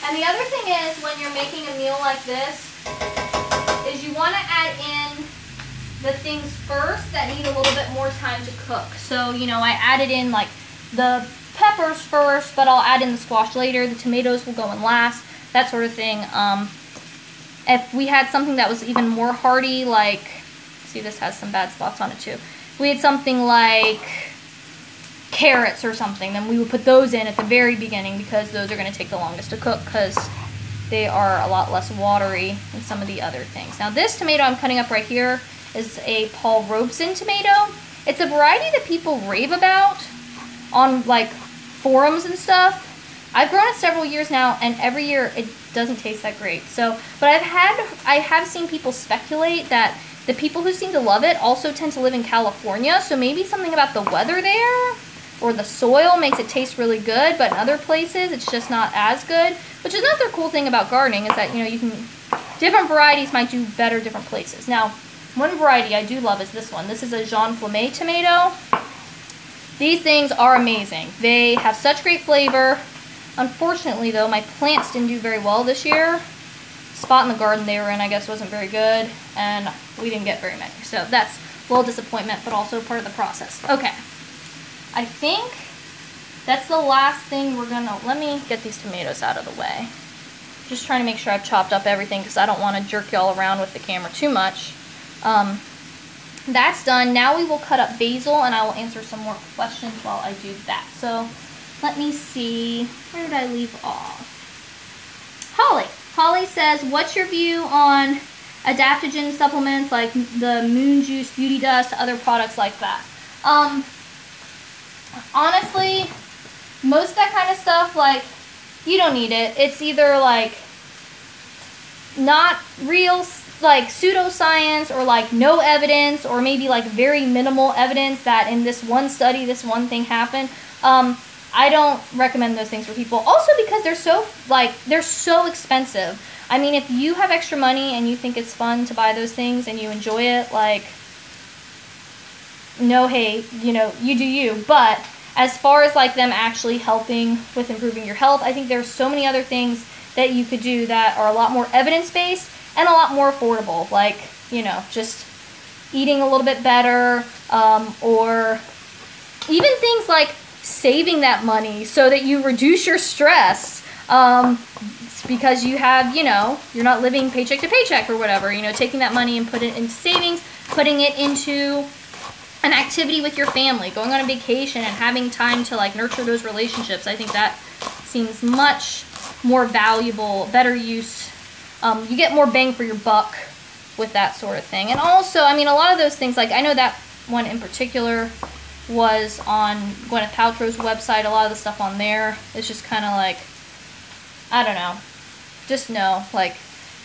And the other thing is, when you're making a meal like this, is you want to add in the things first that need a little bit more time to cook. So, you know, I added in like the peppers first, but I'll add in the squash later. The tomatoes will go in last, that sort of thing. If we had something that was even more hearty, like, see, this has some bad spots on it too. If we had something like carrots or something, then we would put those in at the very beginning, because those are going to take the longest to cook because they are a lot less watery than some of the other things. Now, this tomato I'm cutting up right here is a Paul Robeson tomato. It's a variety that people rave about on like forums and stuff. I've grown it several years now, and every year it doesn't taste that great. So, but I have seen people speculate that the people who seem to love it also tend to live in California, so maybe something about the weather there or the soil makes it taste really good, but in other places it's just not as good. Which is another cool thing about gardening is that, you know, you can, different varieties might do better different places. Now, one variety I do love is this one. This is a Jean Flamme tomato. These things are amazing. They have such great flavor. Unfortunately, though, my plants didn't do very well this year. The spot in the garden they were in, I guess, wasn't very good, and we didn't get very many. So that's a little disappointment, but also part of the process. Okay, I think that's the last thing we're gonna, let me get these tomatoes out of the way. Just trying to make sure I've chopped up everything because I don't want to jerk y'all around with the camera too much. That's done. Now we will cut up basil, and I will answer some more questions while I do that. So let me see, where did I leave off? Holly says, what's your view on adaptogen supplements like the Moon Juice, Beauty Dust, other products like that? Honestly, most of that kind of stuff, like, you don't need it. It's either like not real, like pseudoscience, or like no evidence, or maybe like very minimal evidence that in this one study this one thing happened. I don't recommend those things for people. Also because they're so expensive. I mean, if you have extra money and you think it's fun to buy those things and you enjoy it, like, no hate, you know, you do you. But as far as like them actually helping with improving your health, I think there's so many other things that you could do that are a lot more evidence-based and a lot more affordable. Like, you know, just eating a little bit better, or even things like saving that money so that you reduce your stress, because you have, you know, you're not living paycheck to paycheck or whatever, you know, taking that money and put it into savings, putting it into an activity with your family, going on a vacation and having time to like nurture those relationships. I think that seems much more valuable, better use. You get more bang for your buck with that sort of thing. And also, I mean, a lot of those things, like I know that one in particular was on Gwyneth Paltrow's website. A lot of the stuff on there is just kind of like, I don't know, just know, like,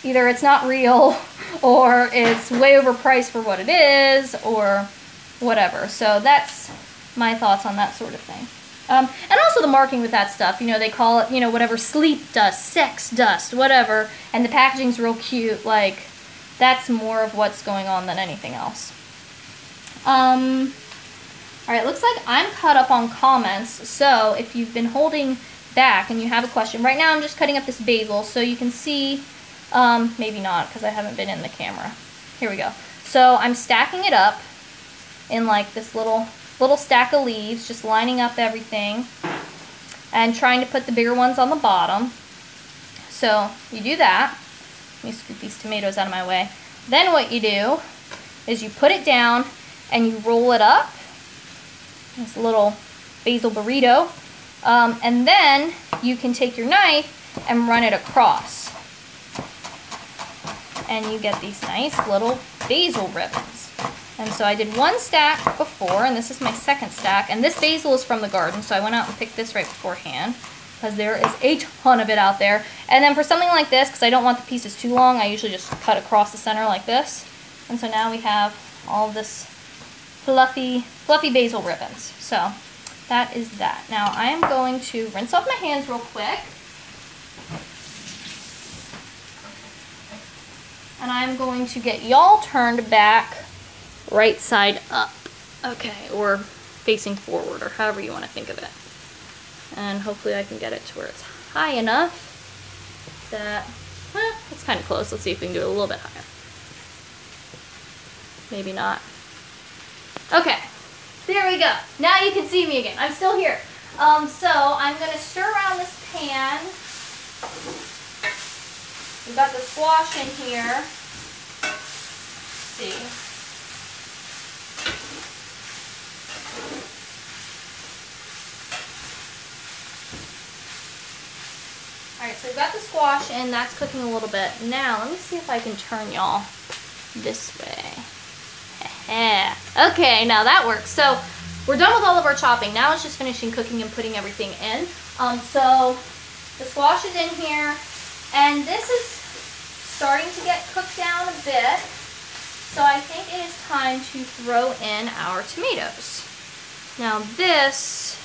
either it's not real or it's way overpriced for what it is or whatever. So that's my thoughts on that sort of thing. And also the marketing with that stuff, you know, they call it, you know, whatever, sleep dust, sex dust, whatever, and the packaging's real cute. Like, that's more of what's going on than anything else. Alright, looks like I'm caught up on comments, so if you've been holding back and you have a question, right now I'm just cutting up this basil so you can see, maybe not because I haven't been in the camera. Here we go. So I'm stacking it up in like this little stack of leaves, just lining up everything and trying to put the bigger ones on the bottom. So you do that. Let me scoop these tomatoes out of my way. Then what you do is you put it down and you roll it up. This little basil burrito. And then you can take your knife and run it across. And you get these nice little basil ribbons. And so I did one stack before, and this is my second stack. And this basil is from the garden, so I went out and picked this right beforehand, because there is a ton of it out there. And then for something like this, because I don't want the pieces too long, I usually just cut across the center like this. And so now we have all this fluffy basil ribbons. So that is that. Now I am going to rinse off my hands real quick. And I'm going to get y'all turned back right side up. Okay, or facing forward, or however you want to think of it. And hopefully I can get it to where it's high enough that, it's kind of close. Let's see if we can do it a little bit higher. Maybe not. Okay, there we go. Now you can see me again. I'm still here. So I'm going to stir around this pan. We've got the squash in here. Let's see. Alright, so we've got the squash in. That's cooking a little bit. Now, let me see if I can turn y'all this way. Okay, now that works. So we're done with all of our chopping. Now it's just finishing cooking and putting everything in. So the squash is in here, and this is starting to get cooked down a bit. So I think it is time to throw in our tomatoes. Now this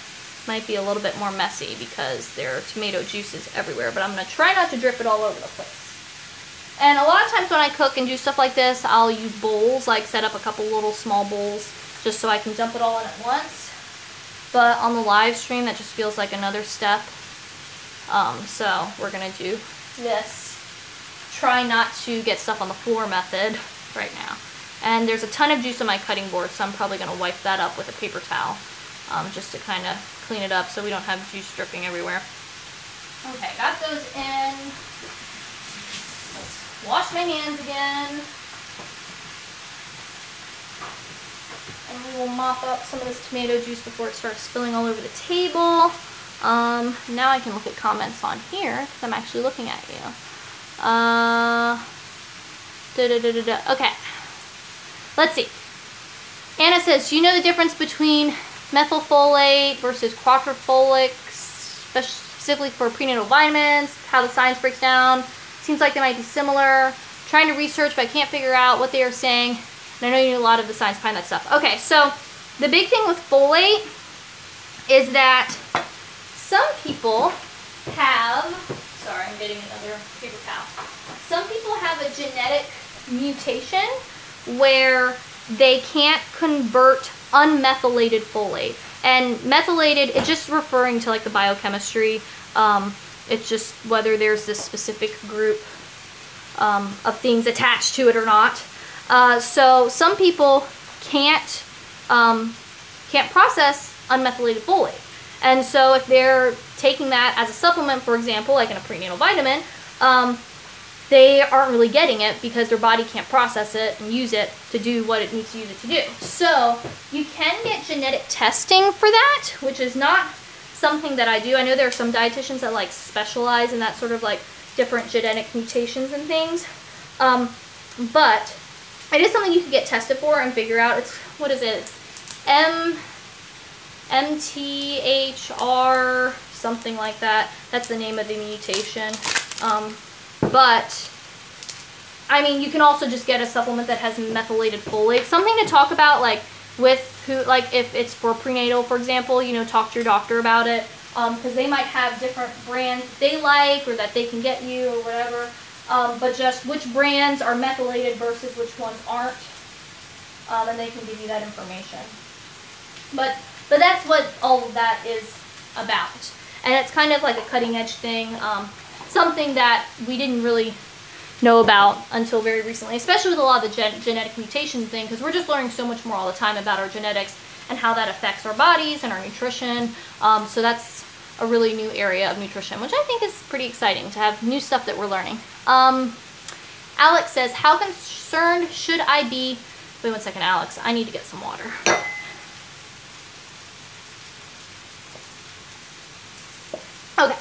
might be a little bit more messy because there are tomato juices everywhere, but I'm going to try not to drip it all over the place. And a lot of times when I cook and do stuff like this, I'll use bowls, like set up a couple little small bowls just so I can dump it all in at once. But on the live stream, that just feels like another step. So we're going to do this. Try not to get stuff on the floor method right now. And there's a ton of juice on my cutting board, so I'm probably going to wipe that up with a paper towel just to kind of clean it up so we don't have juice dripping everywhere. Okay, got those in. Let's wash my hands again. And we will mop up some of this tomato juice before it starts spilling all over the table. Now I can look at comments on here because I'm actually looking at you. Okay. Let's see. Anna says, do you know the difference between methylfolate versus quatrefolate, specifically for prenatal vitamins, how the science breaks down? Seems like they might be similar. Trying to research, but I can't figure out what they are saying. And I know you know a lot of the science behind that stuff. Okay, so the big thing with folate is that some people have, sorry, I'm getting another paper towel. Some people have a genetic mutation where they can't convert unmethylated folate. And methylated, it's just referring to like the biochemistry. It's just whether there's this specific group of things attached to it or not. So some people can't process unmethylated folate. And so if they're taking that as a supplement, for example, like in a prenatal vitamin, they aren't really getting it because their body can't process it and use it to do what it needs to use it to do. So you can get genetic testing for that, which is not something that I do. I know there are some dietitians that like specialize in that sort of like different genetic mutations and things. But it is something you can get tested for and figure out. It's, what is it? It's MTHR, something like that. That's the name of the mutation. But, I mean, you can also just get a supplement that has methylated folate. Something to talk about, like, with who, like, if it's for prenatal, for example, you know, talk to your doctor about it. Because they might have different brands they like or that they can get you or whatever. But just which brands are methylated versus which ones aren't. And they can give you that information. But that's what all of that is about. And it's kind of like a cutting edge thing. Something that we didn't really know about until very recently, especially with a lot of the genetic mutation thing, because we're just learning so much more all the time about our genetics and how that affects our bodies and our nutrition. So that's a really new area of nutrition, which I think is pretty exciting to have new stuff that we're learning. Alex says, how concerned should I be? Wait one second, Alex. I need to get some water. Okay.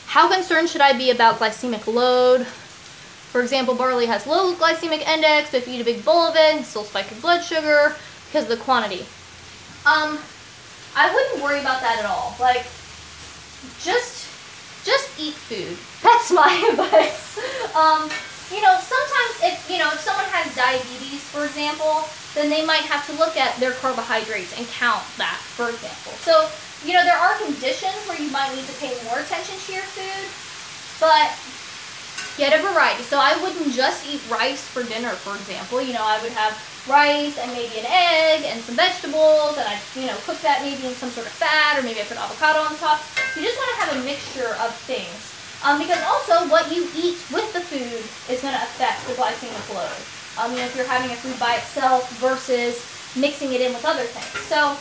How concerned should I be about glycemic load? For example, barley has low glycemic index, but if you eat a big bowl of it, it's still spike your blood sugar because of the quantity. I wouldn't worry about that at all. Like, just eat food. That's my advice. You know, sometimes if someone has diabetes, for example, then they might have to look at their carbohydrates and count that, for example. So, you know, there are conditions where you might need to pay more attention to your food, but get a variety. So I wouldn't just eat rice for dinner, for example. You know, I would have rice and maybe an egg and some vegetables, and I'd, you know, cook that maybe in some sort of fat, or maybe I put avocado on the top. You just want to have a mixture of things. Because also what you eat with the food is going to affect the glycemic load. You know, if you're having a food by itself versus mixing it in with other things. So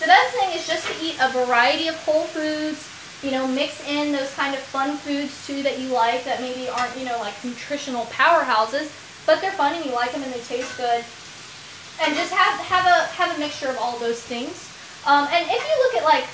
the best thing is just to eat a variety of whole foods. You know, mix in those kind of fun foods too that you like that maybe aren't, you know, like nutritional powerhouses, but they're fun and you like them and they taste good. And just have a mixture of all those things. And if you look at like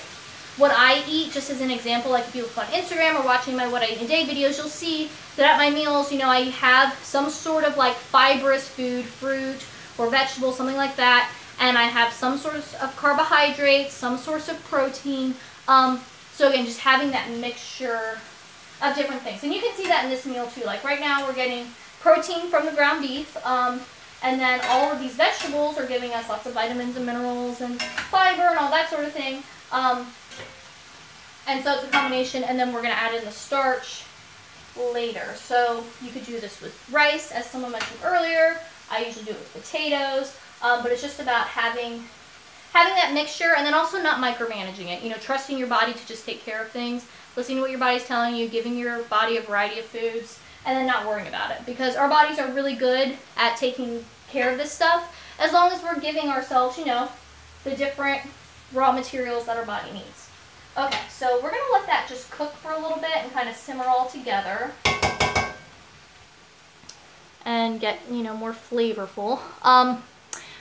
what I eat, just as an example, like if you look on Instagram or watching my What I Eat in a Day videos, you'll see that at my meals, you know, I have some sort of like fibrous food, fruit or vegetable, something like that. and I have some source of carbohydrates, some source of protein. So again, just having that mixture of different things. And you can see that in this meal too. Like right now we're getting protein from the ground beef, and then all of these vegetables are giving us lots of vitamins and minerals and fiber and all that sort of thing. And so it's a combination, and then we're going to add in the starch later. So you could do this with rice, as someone mentioned earlier. I usually do it with potatoes, but it's just about having that mixture, and then also not micromanaging it. You know, trusting your body to just take care of things, listening to what your body's telling you, giving your body a variety of foods, and then not worrying about it. Because our bodies are really good at taking care of this stuff, as long as we're giving ourselves, you know, the different raw materials that our body needs. Okay, so we're going to let that just cook for a little bit and kind of simmer all together and get, you know, more flavorful.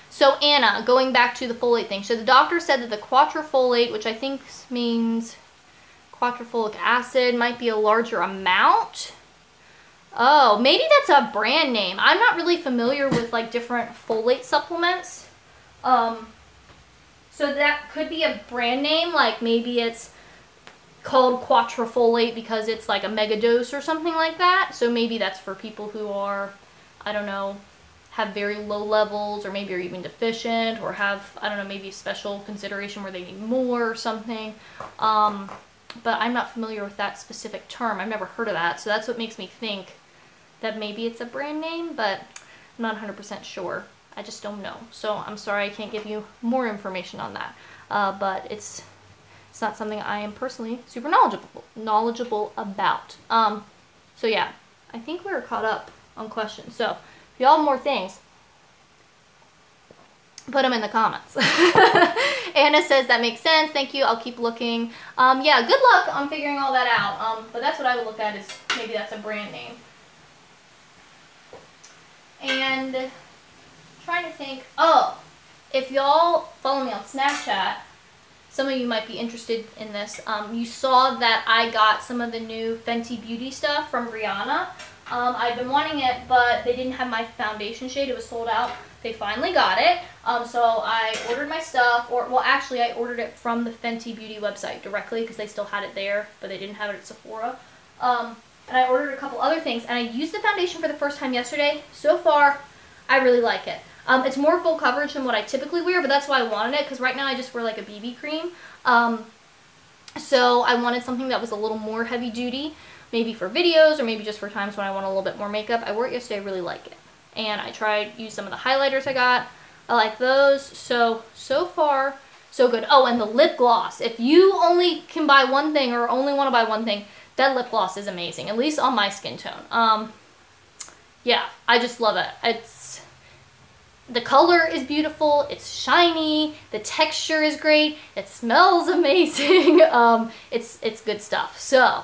So Anna, going back to the folate thing. So the doctor said that the quatrefolate, which I think means quatrefolate acid, might be a larger amount. Oh, maybe that's a brand name. I'm not really familiar with like different folate supplements. So that could be a brand name, like maybe it's called quatrefolate because it's like a mega dose or something like that. So maybe that's for people who are, I don't know, have very low levels, or maybe are even deficient, or have, I don't know, maybe special consideration where they need more or something. But I'm not familiar with that specific term. I've never heard of that. So that's what makes me think that maybe it's a brand name, but I'm not 100% sure. I just don't know. So I'm sorry I can't give you more information on that. But it's not something I am personally super knowledgeable about. So yeah, I think we're caught up on questions. So if y'all have more things, put them in the comments. Anna says that makes sense. Thank you. I'll keep looking. Yeah, good luck on figuring all that out. But that's what I would look at, is maybe that's a brand name. And trying to think, oh, if y'all follow me on Snapchat, some of you might be interested in this. You saw that I got some of the new Fenty Beauty stuff from Rihanna. I've been wanting it, but they didn't have my foundation shade. It was sold out. They finally got it. So I ordered my stuff, well actually I ordered it from the Fenty Beauty website directly because they still had it there, but they didn't have it at Sephora. And I ordered a couple other things, and I used the foundation for the first time yesterday. So far, I really like it. It's more full coverage than what I typically wear, but that's why I wanted it, because right now I just wear like a BB cream. So I wanted something that was a little more heavy duty, maybe for videos, or maybe just for times when I want a little bit more makeup. I wore it yesterday, I really like it. And I used some of the highlighters I got. I like those. So far, so good. Oh, and the lip gloss. If you only can buy one thing, or only want to buy one thing, that lip gloss is amazing, at least on my skin tone. Yeah, I just love it. The color is beautiful, it's shiny, the texture is great, it smells amazing. It's good stuff. So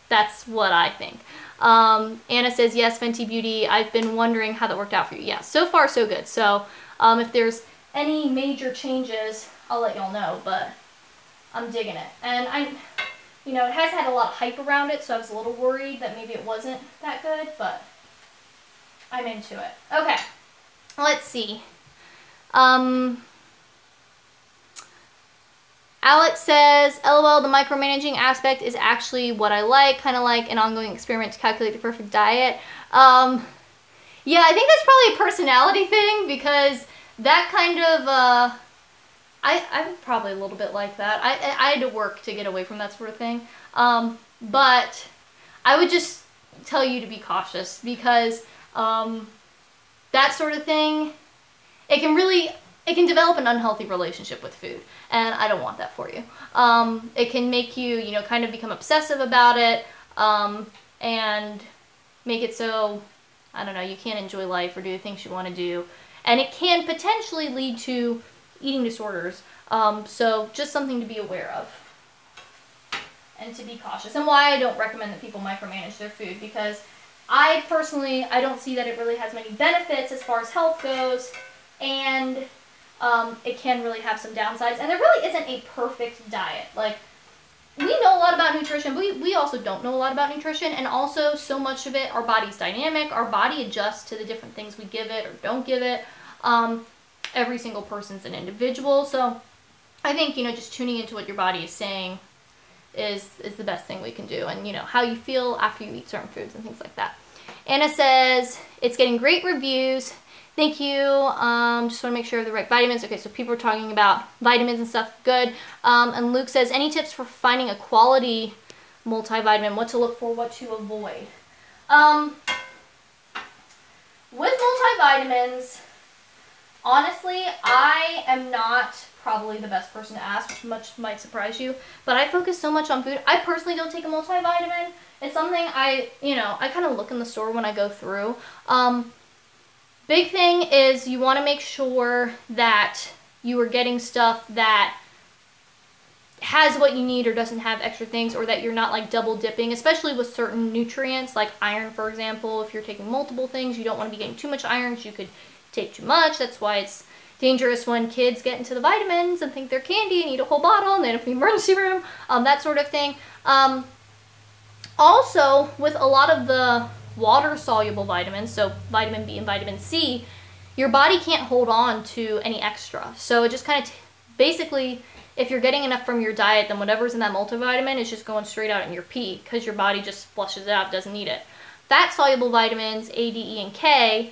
that's what I think. Anna says, yes, Fenty Beauty. I've been wondering how that worked out for you. Yeah, so far so good. So if there's any major changes, I'll let y'all know, but I'm digging it. And you know, it has had a lot of hype around it, so I was a little worried that maybe it wasn't that good, but I'm into it. Okay. Let's see. Alex says, LOL, the micromanaging aspect is actually what I like, kind of like an ongoing experiment to calculate the perfect diet. Yeah, I think that's probably a personality thing, because that kind of, I'm probably a little bit like that. I had to work to get away from that sort of thing. But I would just tell you to be cautious, because that sort of thing, it can develop an unhealthy relationship with food, and I don't want that for you. It can make you, you know, kind of become obsessive about it, and make it so, I don't know, you can't enjoy life or do the things you want to do, and it can potentially lead to eating disorders. So just something to be aware of and to be cautious, and why I don't recommend that people micromanage their food, because I personally, I don't see that it really has many benefits as far as health goes, and it can really have some downsides, and there really isn't a perfect diet. Like, we know a lot about nutrition, but we also don't know a lot about nutrition, and also so much of it, our body's dynamic, our body adjusts to the different things we give it or don't give it. every single person's an individual. So I think, you know, just tuning into what your body is saying is the best thing we can do, and, you know, how you feel after you eat certain foods and things like that. Anna says, it's getting great reviews. Thank you. Just want to make sure I have the right vitamins. Okay, so people are talking about vitamins and stuff. Good. And Luke says, any tips for finding a quality multivitamin? What to look for, what to avoid? With multivitamins, honestly, I am not probably the best person to ask, which might surprise you, but I focus so much on food. I personally don't take a multivitamin. It's something I kind of look in the store when I go through. Big thing is you want to make sure that you are getting stuff that has what you need or doesn't have extra things, or that you're not like double dipping, especially with certain nutrients like iron, for example. If you're taking multiple things, you don't want to be getting too much iron because you could take too much. That's why it's dangerous when kids get into the vitamins and think they're candy and eat a whole bottle and then if the emergency room, that sort of thing. Also, with a lot of the water-soluble vitamins, so vitamin B and vitamin C, your body can't hold on to any extra. So it just kind of basically, if you're getting enough from your diet, then whatever's in that multivitamin is just going straight out in your pee because your body just flushes it out, doesn't need it. Fat-soluble vitamins, A, D, E, and K,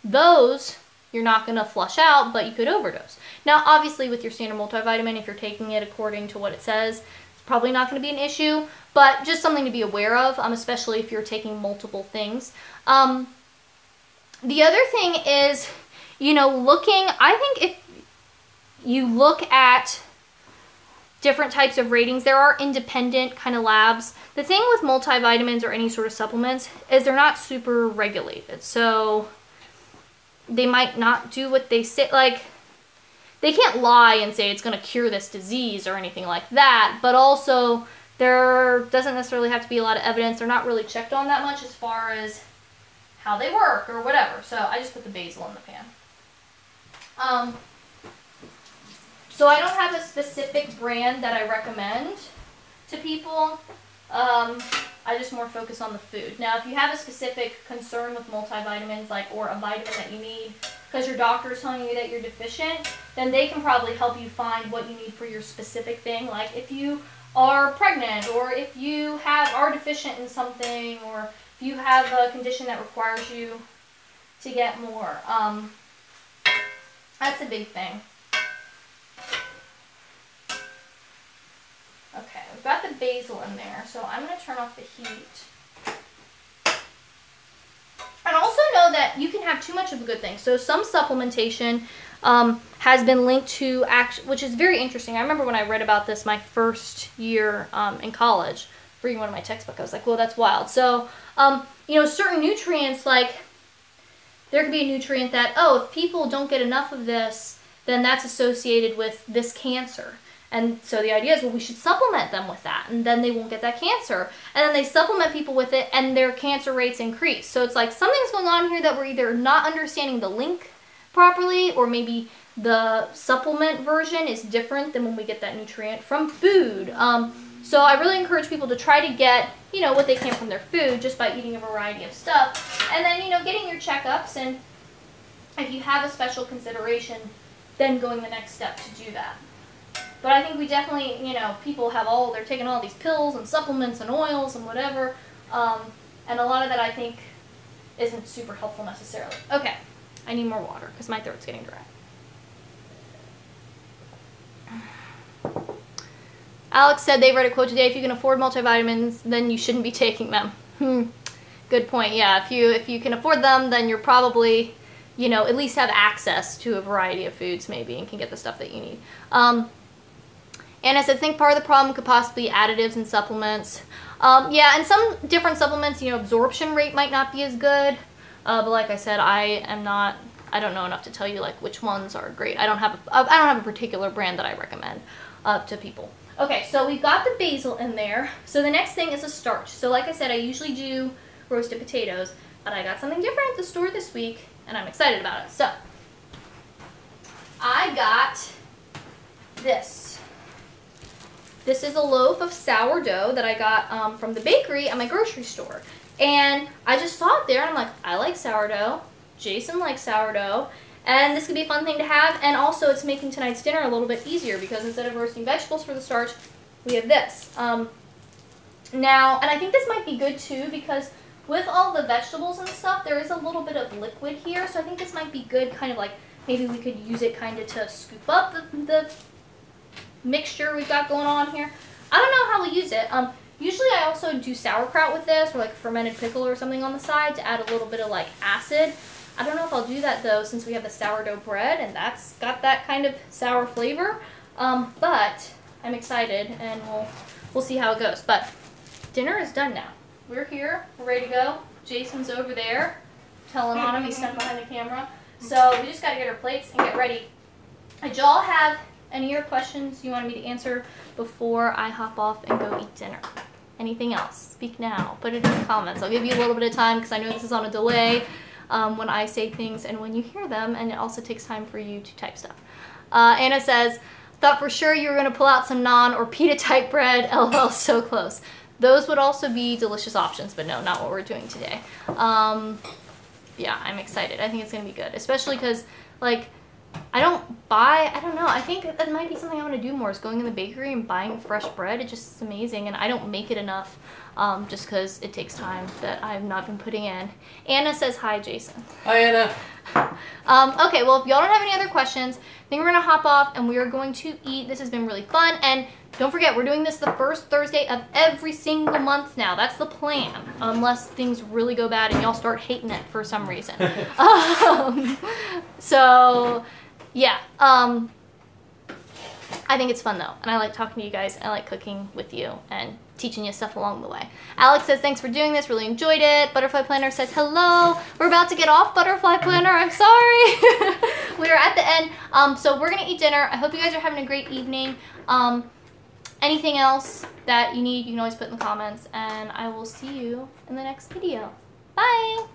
those you're not going to flush out, but you could overdose. Now, obviously, with your standard multivitamin, if you're taking it according to what it says, it's probably not going to be an issue, but just something to be aware of, especially if you're taking multiple things. The other thing is, you know, I think if you look at different types of ratings, there are independent kind of labs. The thing with multivitamins or any sort of supplements is they're not super regulated. So they might not do what they say. Like, they can't lie and say it's going to cure this disease or anything like that. But also, there doesn't necessarily have to be a lot of evidence. They're not really checked on that much as far as how they work or whatever. So I just put the basil in the pan. So I don't have a specific brand that I recommend to people. I just more focus on the food. Now, if you have a specific concern with multivitamins, or a vitamin that you need because your doctor is telling you that you're deficient, then they can probably help you find what you need for your specific thing. Like if you are pregnant, or if you are deficient in something, or if you have a condition that requires you to get more. That's a big thing. Okay, we've got the basil in there, so I'm going to turn off the heat. And also know that you can have too much of a good thing. So some supplementation has been linked to, which is very interesting. I remember when I read about this my first year in college, reading one of my textbooks, I was like, well, that's wild. So, certain nutrients, like, there could be a nutrient that, if people don't get enough of this, then that's associated with this cancer. And so the idea is, well, we should supplement them with that, and then they won't get that cancer. And then they supplement people with it, and their cancer rates increase. So it's like something's going on here that we're either not understanding the link properly, or maybe the supplement version is different than when we get that nutrient from food. So I really encourage people to try to get, what they can from their food just by eating a variety of stuff. And then, getting your checkups, and if you have a special consideration, then going the next step to do that. But I think we definitely, people they're taking all these pills and supplements and oils and whatever. And a lot of that I think isn't super helpful necessarily. Okay, I need more water because my throat's getting dry. Alex said they read a quote today, if you can afford multivitamins, then you shouldn't be taking them. Good point. Yeah, if you can afford them, then you're probably, at least have access to a variety of foods maybe and can get the stuff that you need. Anna said, I think part of the problem could possibly be additives and supplements. Yeah, and some different supplements, absorption rate might not be as good. But like I said, I don't know enough to tell you which ones are great. I don't have a particular brand that I recommend to people. Okay, so we've got the basil in there. So the next thing is a starch. So like I said, I usually do roasted potatoes, but I got something different at the store this week, and I'm excited about it. So I got this. This is a loaf of sourdough that I got from the bakery at my grocery store. And I just saw it there, and I'm like, I like sourdough. Jason likes sourdough. And this could be a fun thing to have, and also it's making tonight's dinner a little bit easier because instead of roasting vegetables for the starch, we have this. Now, and I think this might be good too because with all the vegetables and stuff, there is a little bit of liquid here, so I think this might be good, kind of like maybe we could use it kind of to scoop up the mixture we've got going on here. I don't know how we use it. Usually I also do sauerkraut with this, or like fermented pickle or something on the side to add a little bit of like acid. I don't know if I'll do that though, since we have the sourdough bread and that's got that kind of sour flavor. But I'm excited, and we'll see how it goes. But dinner is done now. We're here, we're ready to go. Jason's over there, telling on him, he's stuck behind the camera. So we just gotta get our plates and get ready. Did y'all have any of your questions you wanted me to answer before I hop off and go eat dinner? Anything else? Speak now. Put it in the comments. I'll give you a little bit of time because I know this is on a delay when I say things and when you hear them, and it also takes time for you to type stuff. Anna says, thought for sure you were going to pull out some naan or pita type bread. LOL, so close. Those would also be delicious options, but no, not what we're doing today. Yeah, I'm excited. I think it's going to be good, especially because, like, I don't know, I think that might be something I want to do more, is going in the bakery and buying fresh bread. It just is amazing, and I don't make it enough just because it takes time that I've not been putting in. Anna says hi, Jason. Hi, Anna. Okay, well, if y'all don't have any other questions, I think we're going to hop off and we are going to eat. This has been really fun, and don't forget, we're doing this the first Thursday of every single month now. That's the plan, unless things really go bad and y'all start hating it for some reason. So, yeah. I think it's fun though, and I like talking to you guys. I like cooking with you and teaching you stuff along the way. Alex says, thanks for doing this, really enjoyed it. Butterfly Planner says, hello. We're about to get off Butterfly Planner, I'm sorry. We are at the end, so we're gonna eat dinner. I hope you guys are having a great evening. Anything else that you need, you can always put in the comments, and I will see you in the next video. Bye!